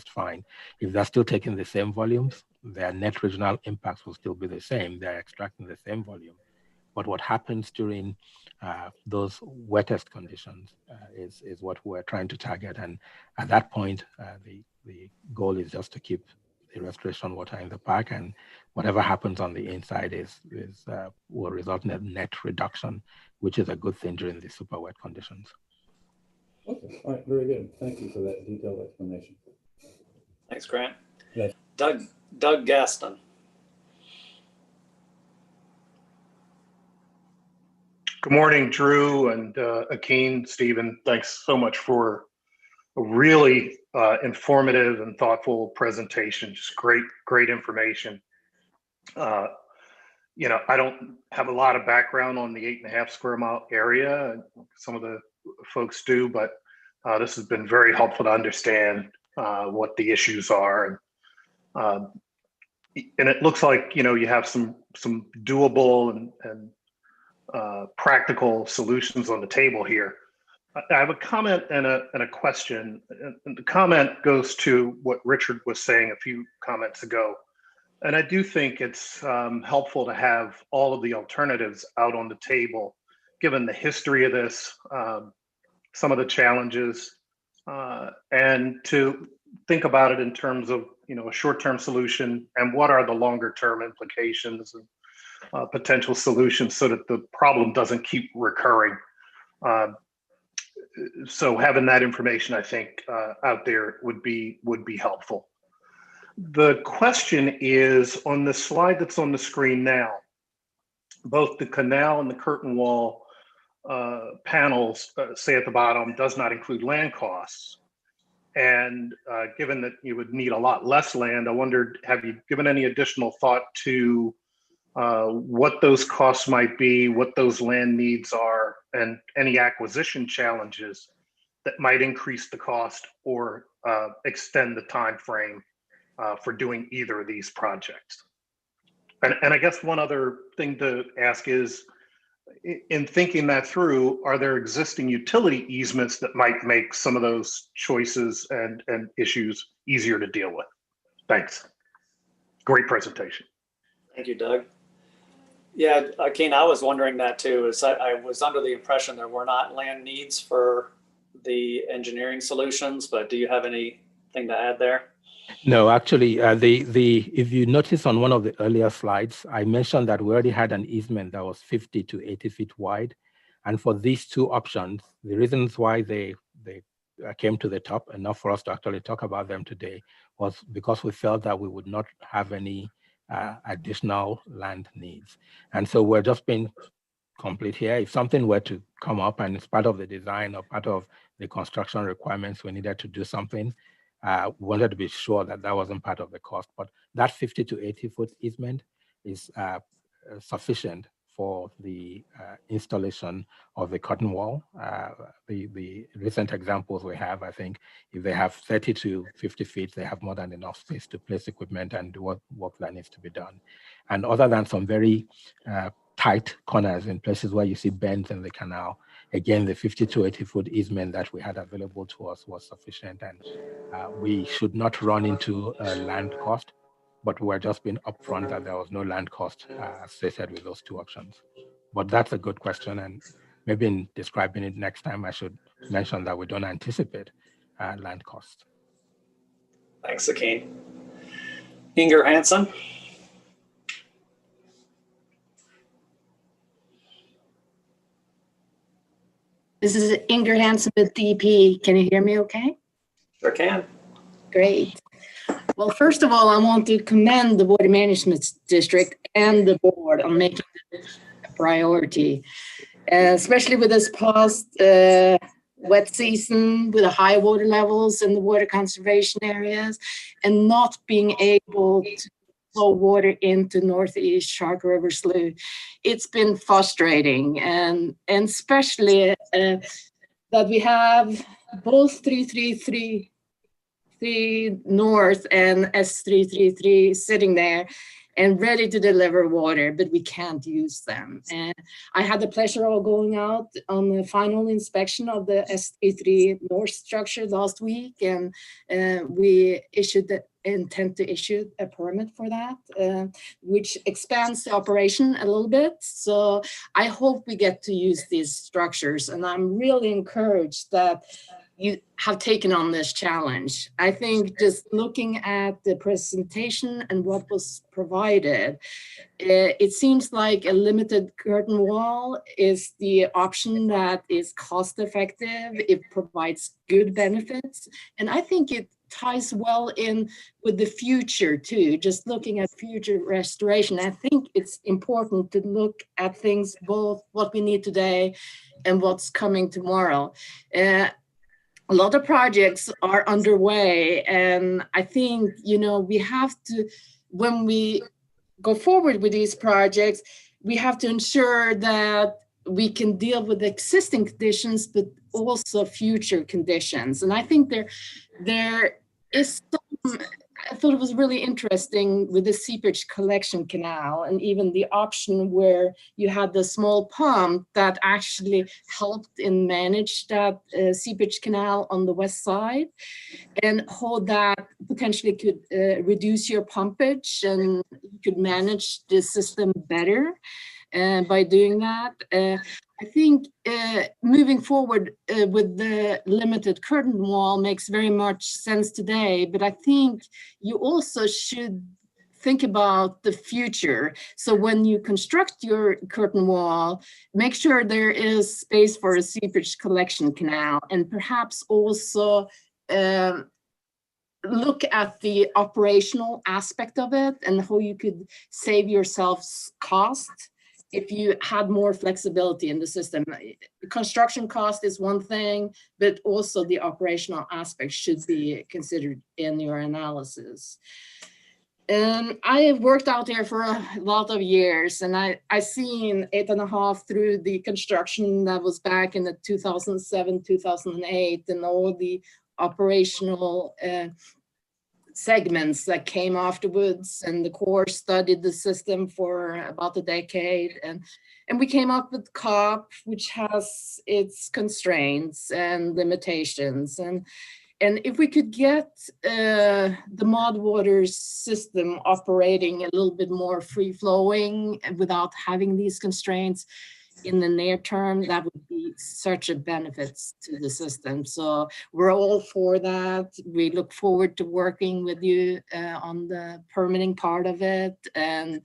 fine. If they're still taking the same volumes, their net regional impacts will still be the same. They're extracting the same volume. But what happens during those wettest conditions is what we're trying to target. And at that point, the goal is just to keep the restoration water in the park, and whatever happens on the inside will result in a net reduction, which is a good thing during the super wet conditions. Okay, all right, very good. Thank you for that detailed explanation. Thanks, Grant. Yes. Doug Gaston. Good morning, Drew and Akin, Stephen. Thanks so much for a really informative and thoughtful presentation. Just great information. I don't have a lot of background on the 8.5 square mile area. Some of the folks do, but this has been very helpful to understand what the issues are. And it looks like, you know, you have some doable and practical solutions on the table here. I have a comment and a question. And the comment goes to what Richard was saying a few comments ago. And I do think it's helpful to have all of the alternatives out on the table, given the history of this, some of the challenges, and to think about it in terms of, you know, a short-term solution and what are the longer-term implications and potential solutions so that the problem doesn't keep recurring. So having that information, I think, out there would be helpful. The question is, on the slide that's on the screen now, both the canal and the curtain wall panels say at the bottom does not include land costs. And given that you would need a lot less land, I wondered, have you given any additional thought to what those costs might be, what those land needs are, and any acquisition challenges that might increase the cost or extend the time frame for doing either of these projects? And I guess one other thing to ask is, in thinking that through, are there existing utility easements that might make some of those choices and issues easier to deal with? Thanks. Great presentation. Thank you, Doug. Yeah, Keen, I was wondering that too. I was under the impression there were not land needs for the engineering solutions, but do you have anything to add there? No, actually, if you notice on one of the earlier slides, I mentioned that we already had an easement that was 50 to 80 feet wide. And for these two options, the reasons why they came to the top, enough for us to actually talk about them today, was because we felt that we would not have any additional land needs. And so we're just being complete here. If something were to come up and it's part of the design or part of the construction requirements, we needed to do something, we wanted to be sure that that wasn't part of the cost. But that 50 to 80 foot easement is sufficient for the installation of the curtain wall. The recent examples we have, I think, if they have 30 to 50 feet, they have more than enough space to place equipment and do what work that needs to be done. And other than some very tight corners in places where you see bends in the canal, again, the 50 to 80 foot easement that we had available to us was sufficient, and we should not run into a land cost, but we're just being upfront that there was no land cost associated with those two options. But that's a good question, and maybe in describing it next time, I should mention that we don't anticipate land cost. Thanks, Akin. Inger Hansen. This is Inger Hansen with DP. Can you hear me okay? Sure can. Great. Well, first of all, I want to commend the Water Management District and the board on making this a priority, especially with this past wet season with the high water levels in the water conservation areas and not being able to flow water into Northeast Shark River Slough. It's been frustrating, and especially that we have both 333 North and S333 sitting there and ready to deliver water, but we can't use them. And I had the pleasure of going out on the final inspection of the S33 North structure last week, and we intend to issue a permit for that, which expands the operation a little bit. So I hope we get to use these structures, and I'm really encouraged that you have taken on this challenge. I think just looking at the presentation and what was provided, it seems like a limited curtain wall is the option that is cost effective. It provides good benefits. And I think it ties well in with the future too, just looking at future restoration. I think it's important to look at things, both what we need today and what's coming tomorrow. A lot of projects are underway, and I think, we have to, when we go forward with these projects, we have to ensure that we can deal with existing conditions, but also future conditions. And I think there is some, I thought it was really interesting with the seepage collection canal, and even the option where you had the small pump that actually helped in manage that seepage canal on the west side, and how that potentially could reduce your pumpage and you could manage the system better by doing that. I think moving forward with the limited curtain wall makes very much sense today, but I think you also should think about the future. So when you construct your curtain wall, make sure there is space for a seepage collection canal, and perhaps also look at the operational aspect of it and how you could save yourself cost if you had more flexibility in the system. Construction cost is one thing, but also the operational aspect should be considered in your analysis. And I have worked out there for a lot of years, and I seen 8.5 through the construction that was back in the 2007, 2008, and all the operational segments that came afterwards, and the Corps studied the system for about a decade, and we came up with COP, which has its constraints and limitations, and if we could get the mod water system operating a little bit more free flowing without having these constraints in the near term, that would be such a benefit to the system. So we're all for that. We look forward to working with you on the permitting part of it, and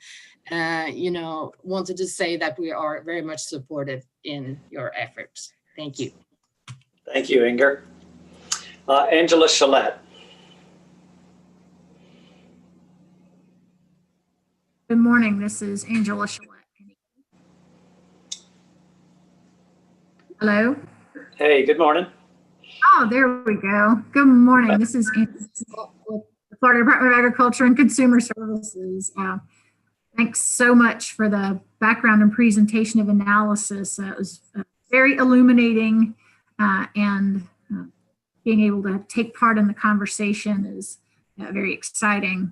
you know, wanted to say that we are very much supportive in your efforts. Thank you. Thank you, Inger. Angela Chalette. Good morning. This is Angela Chalette. Hello. Hey, good morning. Oh, there we go. Good morning. This is Angela with the Florida Department of Agriculture and Consumer Services. Thanks so much for the background and presentation of analysis. It was very illuminating, and being able to take part in the conversation is very exciting.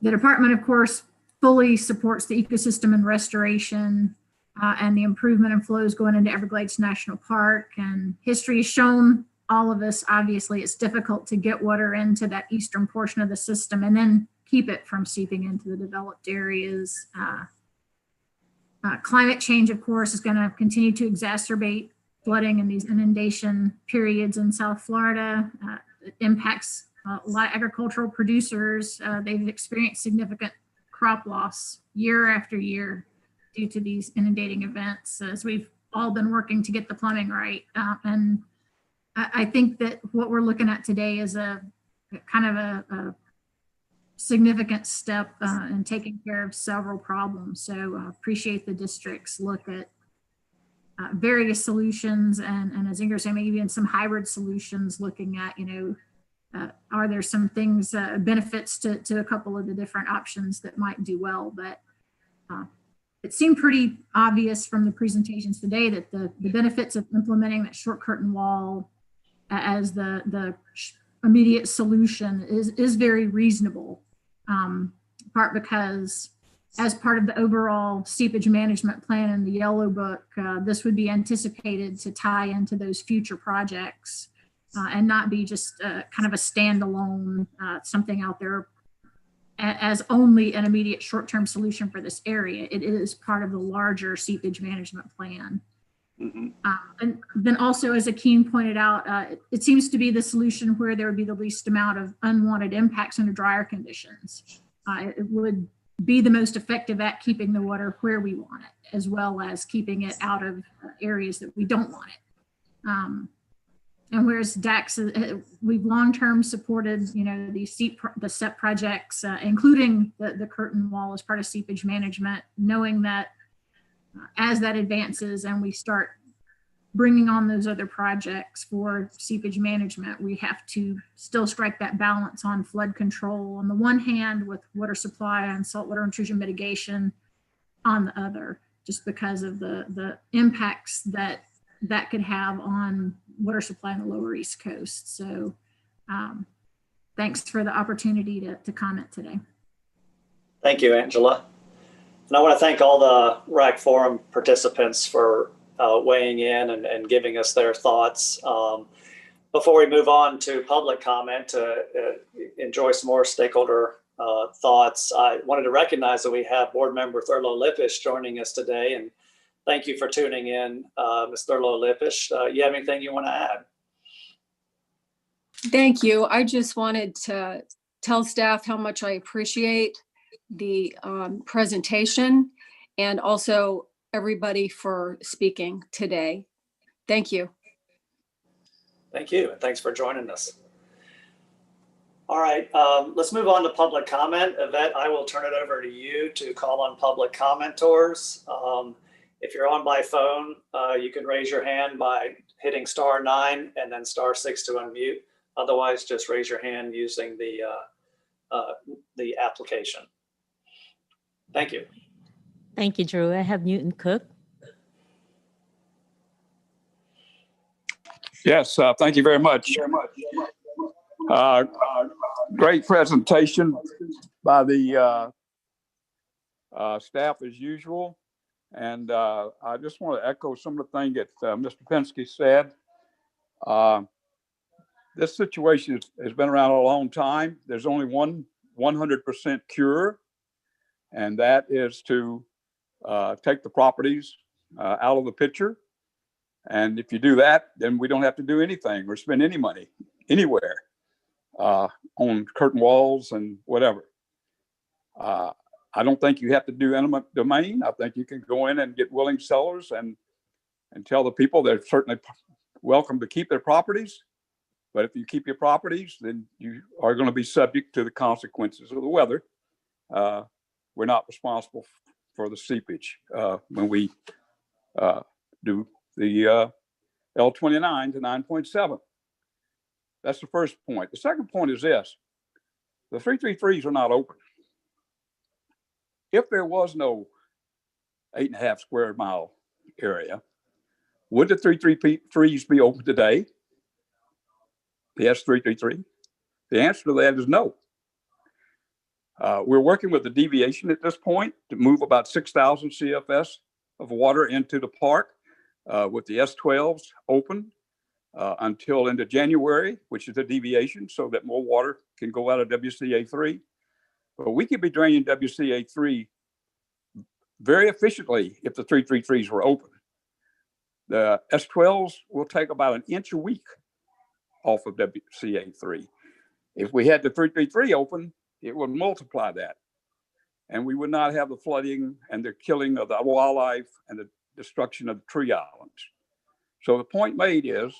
The department, of course, fully supports the ecosystem and restoration and the improvement in flows going into Everglades National Park. And history has shown all of us, obviously, it's difficult to get water into that eastern portion of the system and then keep it from seeping into the developed areas. Climate change, of course, is going to continue to exacerbate flooding in these inundation periods in South Florida. It impacts a lot of agricultural producers. They've experienced significant crop loss year after year due to these inundating events, as we've all been working to get the plumbing right. And I think that what we're looking at today is a kind of a significant step in taking care of several problems. So appreciate the district's look at various solutions, and as Inger said, maybe even some hybrid solutions, looking at, you know, are there some things, benefits to a couple of the different options that might do well. But it seemed pretty obvious from the presentations today that the benefits of implementing that short curtain wall as the immediate solution is very reasonable, part because as part of the overall seepage management plan in the Yellow Book, this would be anticipated to tie into those future projects and not be just kind of a standalone something out there as only an immediate short-term solution for this area. It is part of the larger seepage management plan. Mm-hmm. And then also, as Akeem pointed out, it seems to be the solution where there would be the least amount of unwanted impacts under drier conditions. It would be the most effective at keeping the water where we want it, as well as keeping it out of areas that we don't want it. And whereas DAX, we've long-term supported, you know, the SEP projects, including the curtain wall as part of seepage management, knowing that as that advances and we start bringing on those other projects for seepage management, we have to still strike that balance on flood control on the one hand with water supply and saltwater intrusion mitigation on the other. just because of the impacts that could have on water supply in the lower East Coast. So thanks for the opportunity to comment today. Thank you, Angela. And I want to thank all the RAC Forum participants for weighing in and giving us their thoughts. Before we move on to public comment, to enjoy some more stakeholder thoughts, I wanted to recognize that we have board member Thurlow Lippisch joining us today. And thank you for tuning in, Ms. Thurlow Lippisch. You have anything you want to add? Thank you. I just wanted to tell staff how much I appreciate the presentation, and also everybody for speaking today. Thank you. Thank you, and thanks for joining us. All right, let's move on to public comment. Yvette, I will turn it over to you to call on public commentors. If you're on by phone, you can raise your hand by hitting *9 and then *6 to unmute. Otherwise, just raise your hand using the application. Thank you. Thank you, Drew. I have Newton Cook. Yes, thank you very much. Great presentation by the staff as usual. And I just want to echo some of the things that Mr. Penske said. This situation has been around a long time. There's only one 100% cure, and that is to take the properties out of the picture. And if you do that, then we don't have to do anything or spend any money anywhere on curtain walls and whatever. I don't think you have to do eminent domain. I think you can go in and get willing sellers and tell the people they're certainly welcome to keep their properties. But if you keep your properties, then you are going to be subject to the consequences of the weather. We're not responsible for the seepage when we do the L29 to 9.7. That's the first point. The second point is this: the 333s are not open. If there was no 8.5 square mile area, would the 333s be open today? The S333? The answer to that is no. We're working with the deviation at this point to move about 6,000 CFS of water into the park with the S12s open until into January, which is a deviation so that more water can go out of WCA3. But we could be draining WCA3 very efficiently if the 333s were open. The S12s will take about an inch a week off of WCA3. If we had the 333 open, it would multiply that. And we would not have the flooding and the killing of the wildlife and the destruction of the tree islands. So the point made is,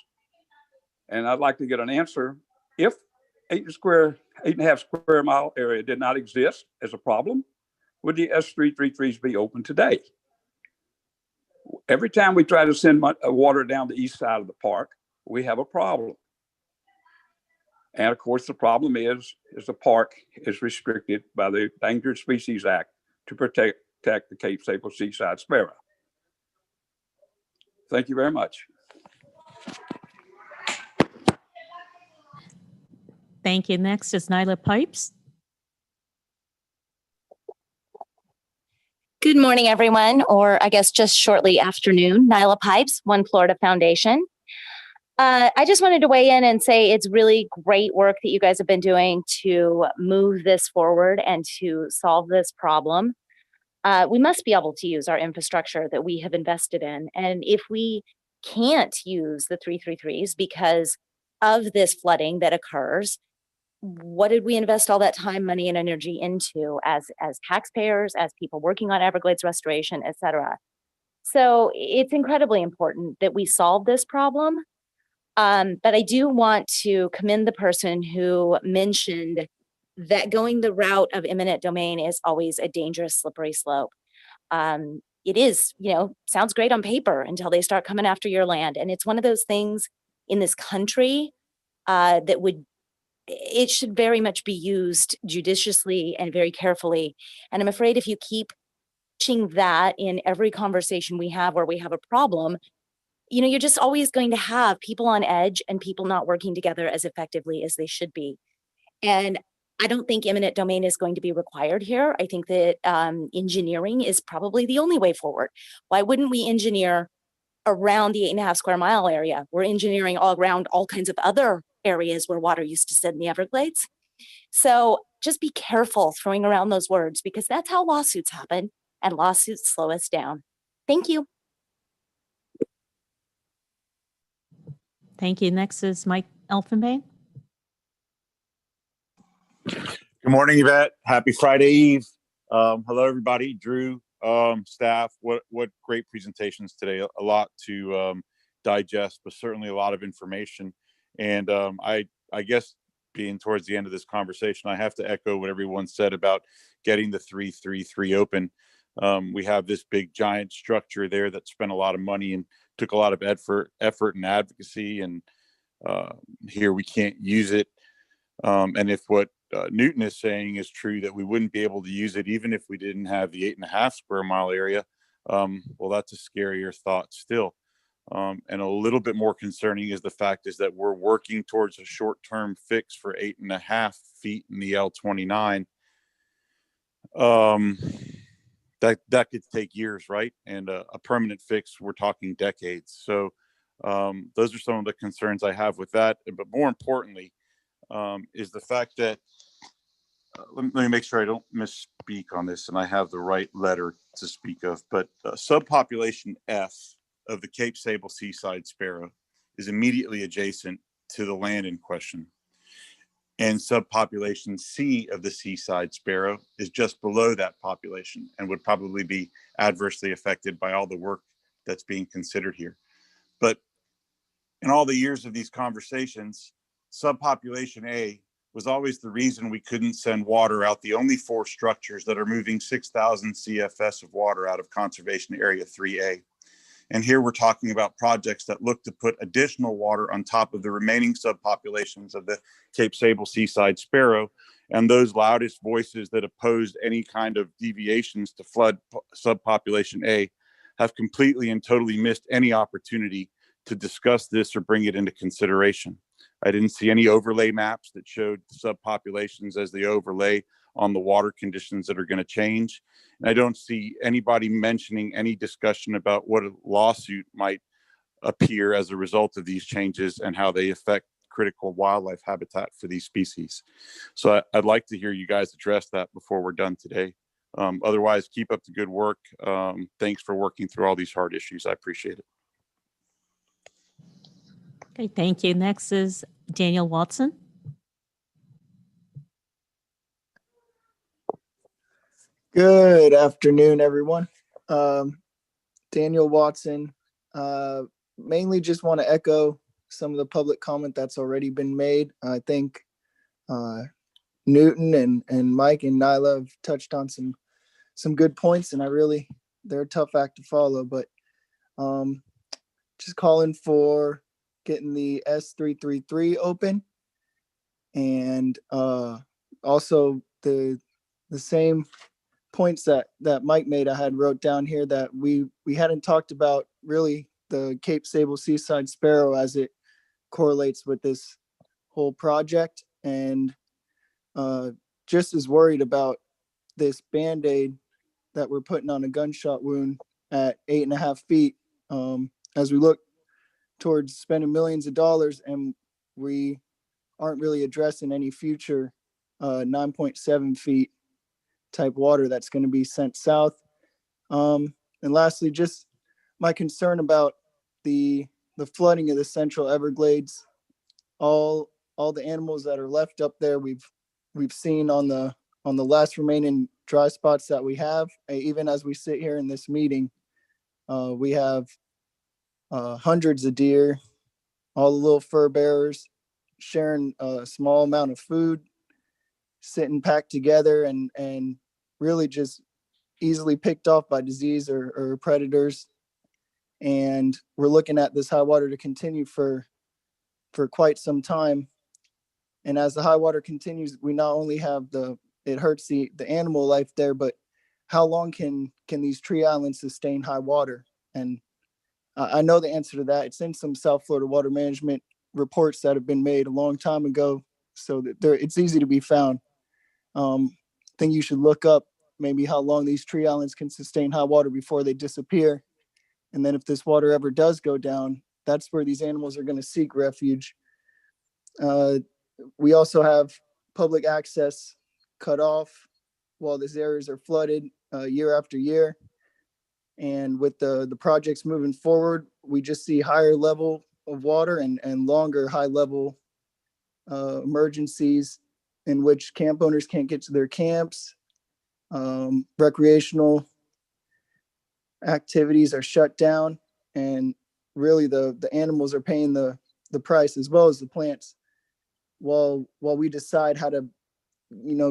and I'd like to get an answer, if 8.5 square mile area did not exist as a problem, would the S333s be open today? Every time we try to send water down the east side of the park, we have a problem. And of course, the problem is the park is restricted by the Endangered Species Act to protect the Cape Sable seaside sparrow. Thank you very much. Thank you. Next is Nyla Pipes. Good morning, everyone, or I guess just shortly afternoon. Nyla Pipes, One Florida Foundation. I just wanted to weigh in and say it's really great work that you guys have been doing to move this forward and to solve this problem. We must be able to use our infrastructure that we have invested in. And if we can't use the 333s because of this flooding that occurs, what did we invest all that time, money, and energy into as taxpayers, as people working on Everglades restoration, et cetera? So it's incredibly important that we solve this problem. But I do want to commend the person who mentioned that going the route of eminent domain is always a dangerous, slippery slope. It is, sounds great on paper until they start coming after your land. And it's one of those things in this country it should very much be used judiciously and very carefully. And I'm afraid if you keep watching that in every conversation we have where we have a problem, you're just always going to have people on edge and people not working together as effectively as they should be. And I don't think eminent domain is going to be required here. I think that engineering is probably the only way forward. Why wouldn't we engineer around the 8.5 square mile area? We're engineering all around all kinds of other areas where water used to sit in the Everglades. So just be careful throwing around those words, because that's how lawsuits happen, and lawsuits slow us down. Thank you. Thank you. Next is Mike Elfenbein. Good morning, Yvette. Happy Friday Eve. Hello, everybody. Drew, staff. What great presentations today. A lot to digest, but certainly a lot of information. And I guess being towards the end of this conversation, I have to echo what everyone said about getting the 333 open. We have this big giant structure there that spent a lot of money and took a lot of effort and advocacy, and here we can't use it. And if what Newton is saying is true, that we wouldn't be able to use it even if we didn't have the 8.5 square mile area, well, that's a scarier thought still. And a little bit more concerning is the fact is that we're working towards a short-term fix for 8.5 feet in the L29. That could take years, right? And a permanent fix, we're talking decades. So those are some of the concerns I have with that. But more importantly, is the fact that, let me make sure I don't misspeak on this and I have the right letter to speak of, but subpopulation F of the Cape Sable seaside sparrow is immediately adjacent to the land in question. And subpopulation C of the seaside sparrow is just below that population and would probably be adversely affected by all the work that's being considered here. But in all the years of these conversations, subpopulation A was always the reason we couldn't send water out the only 4 structures that are moving 6,000 CFS of water out of Conservation Area 3A. And here we're talking about projects that look to put additional water on top of the remaining subpopulations of the Cape Sable seaside sparrow. And those loudest voices that opposed any kind of deviations to flood subpopulation A have completely and totally missed any opportunity to discuss this or bring it into consideration. I didn't see any overlay maps that showed subpopulations as the overlay on the water conditions that are going to change. And I don't see anybody mentioning any discussion about what a lawsuit might appear as a result of these changes and how they affect critical wildlife habitat for these species. So I'd like to hear you guys address that before we're done today. Otherwise, keep up the good work. Thanks for working through all these hard issues. I appreciate it. Okay, thank you. Next is Daniel Watson. Good afternoon, everyone. Daniel Watson. Mainly just want to echo some of the public comment that's already been made. I think Newton and Mike and Nyla have touched on some good points, and they're a tough act to follow, but just calling for getting the S333 open, and also the same points that Mike made. I had wrote down here that we hadn't talked about really the Cape Sable seaside sparrow as it correlates with this whole project, and just as worried about this Band-Aid that we're putting on a gunshot wound at 8.5 feet, as we look towards spending millions of dollars, and we aren't really addressing any future 9.7 feet type water that's going to be sent south. And lastly, just my concern about the flooding of the Central Everglades. All the animals that are left up there, we've seen on the last remaining dry spots that we have. Even as we sit here in this meeting, we have hundreds of deer, all the little fur bearers sharing a small amount of food, sitting packed together, and really just easily picked off by disease or predators. And we're looking at this high water to continue for quite some time. And as the high water continues, we not only have it hurts the animal life there, but how long can these tree islands sustain high water? And I know the answer to that. It's in some South Florida water management reports that have been made a long time ago, so that it's easy to be found. I think you should look up maybe how long these tree islands can sustain high water before they disappear. And then if this water ever does go down, that's where these animals are going to seek refuge. We also have public access cut off while these areas are flooded year after year. And with the projects moving forward, we just see higher level of water and longer high level emergencies in which camp owners can't get to their camps. Recreational activities are shut down, and really the animals are paying the price as well as the plants while we decide how to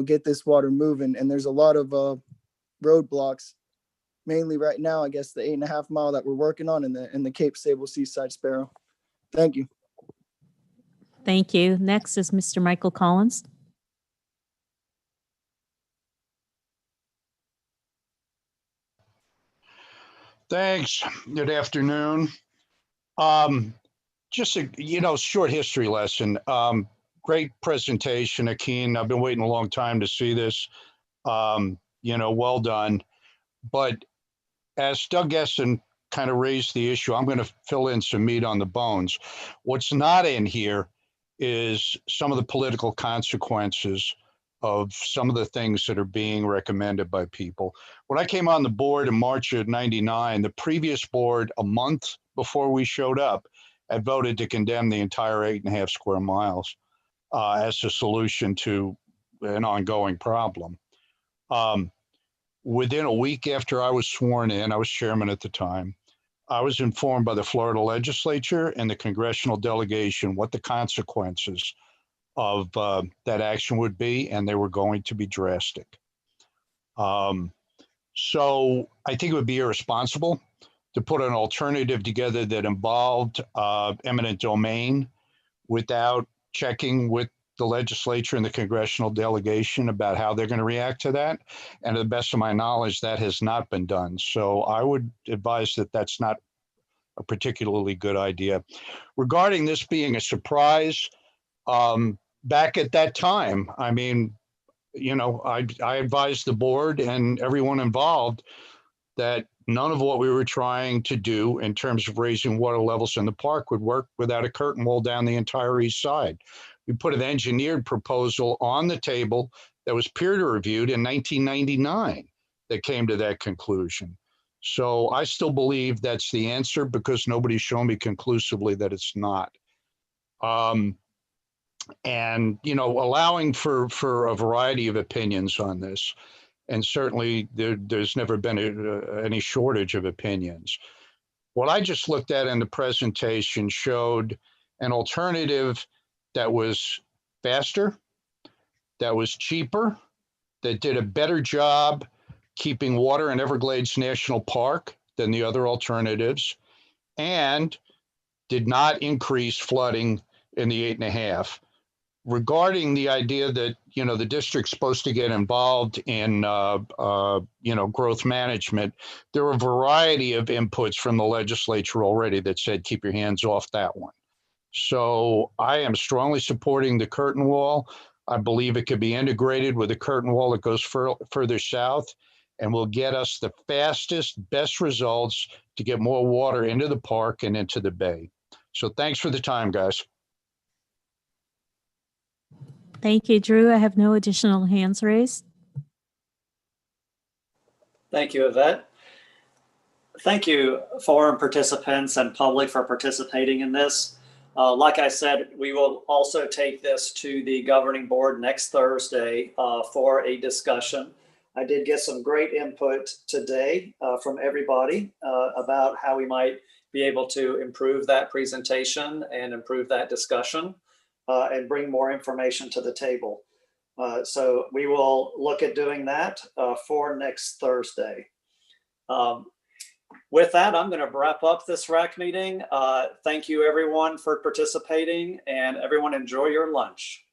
get this water moving. And there's a lot of roadblocks, mainly right now, I guess the 8.5 mile that we're working on in the Cape Sable Seaside Sparrow. Thank you. Thank you. Next is Mr. Michael Collins. Thanks. Good afternoon. Just a short history lesson. Great presentation, Akin. I've been waiting a long time to see this. Well done. But as Doug Essen kind of raised the issue, I'm going to fill in some meat on the bones. What's not in here is some of the political consequences of some of the things that are being recommended by people. When I came on the board in March of '99, the previous board, a month before we showed up, had voted to condemn the entire 8.5 square miles as a solution to an ongoing problem. Within a week after I was sworn in, I was chairman at the time, I was informed by the Florida legislature and the congressional delegation what the consequences of that action would be, and they were going to be drastic. So I think it would be irresponsible to put an alternative together that involved eminent domain without checking with the legislature and the congressional delegation about how they're going to react to that. And to the best of my knowledge, that has not been done. So I would advise that that's not a particularly good idea. Regarding this being a surprise, back at that time, I mean, I advised the board and everyone involved that none of what we were trying to do in terms of raising water levels in the park would work without a curtain wall down the entire east side. We put an engineered proposal on the table that was peer reviewed in 1999 that came to that conclusion. So I still believe that's the answer because nobody's shown me conclusively that it's not. And, allowing for a variety of opinions on this. And certainly there's never been any shortage of opinions. What I just looked at in the presentation showed an alternative that was faster, that was cheaper, that did a better job keeping water in Everglades National Park than the other alternatives, and did not increase flooding in the 8.5. Regarding the idea that, the district's supposed to get involved in, growth management, there were a variety of inputs from the legislature already that said, keep your hands off that one. So I am strongly supporting the curtain wall. I believe it could be integrated with a curtain wall that goes further south and will get us the fastest, best results to get more water into the park and into the bay. So thanks for the time, guys. Thank you, Drew. I have no additional hands raised. Thank you, Yvette. Thank you, forum participants and public, for participating in this. Like I said, we will also take this to the governing board next Thursday for a discussion. I did get some great input today from everybody about how we might be able to improve that presentation and improve that discussion and bring more information to the table. So we will look at doing that for next Thursday. With that, I'm going to wrap up this RAC meeting. Thank you, everyone, for participating, and everyone enjoy your lunch.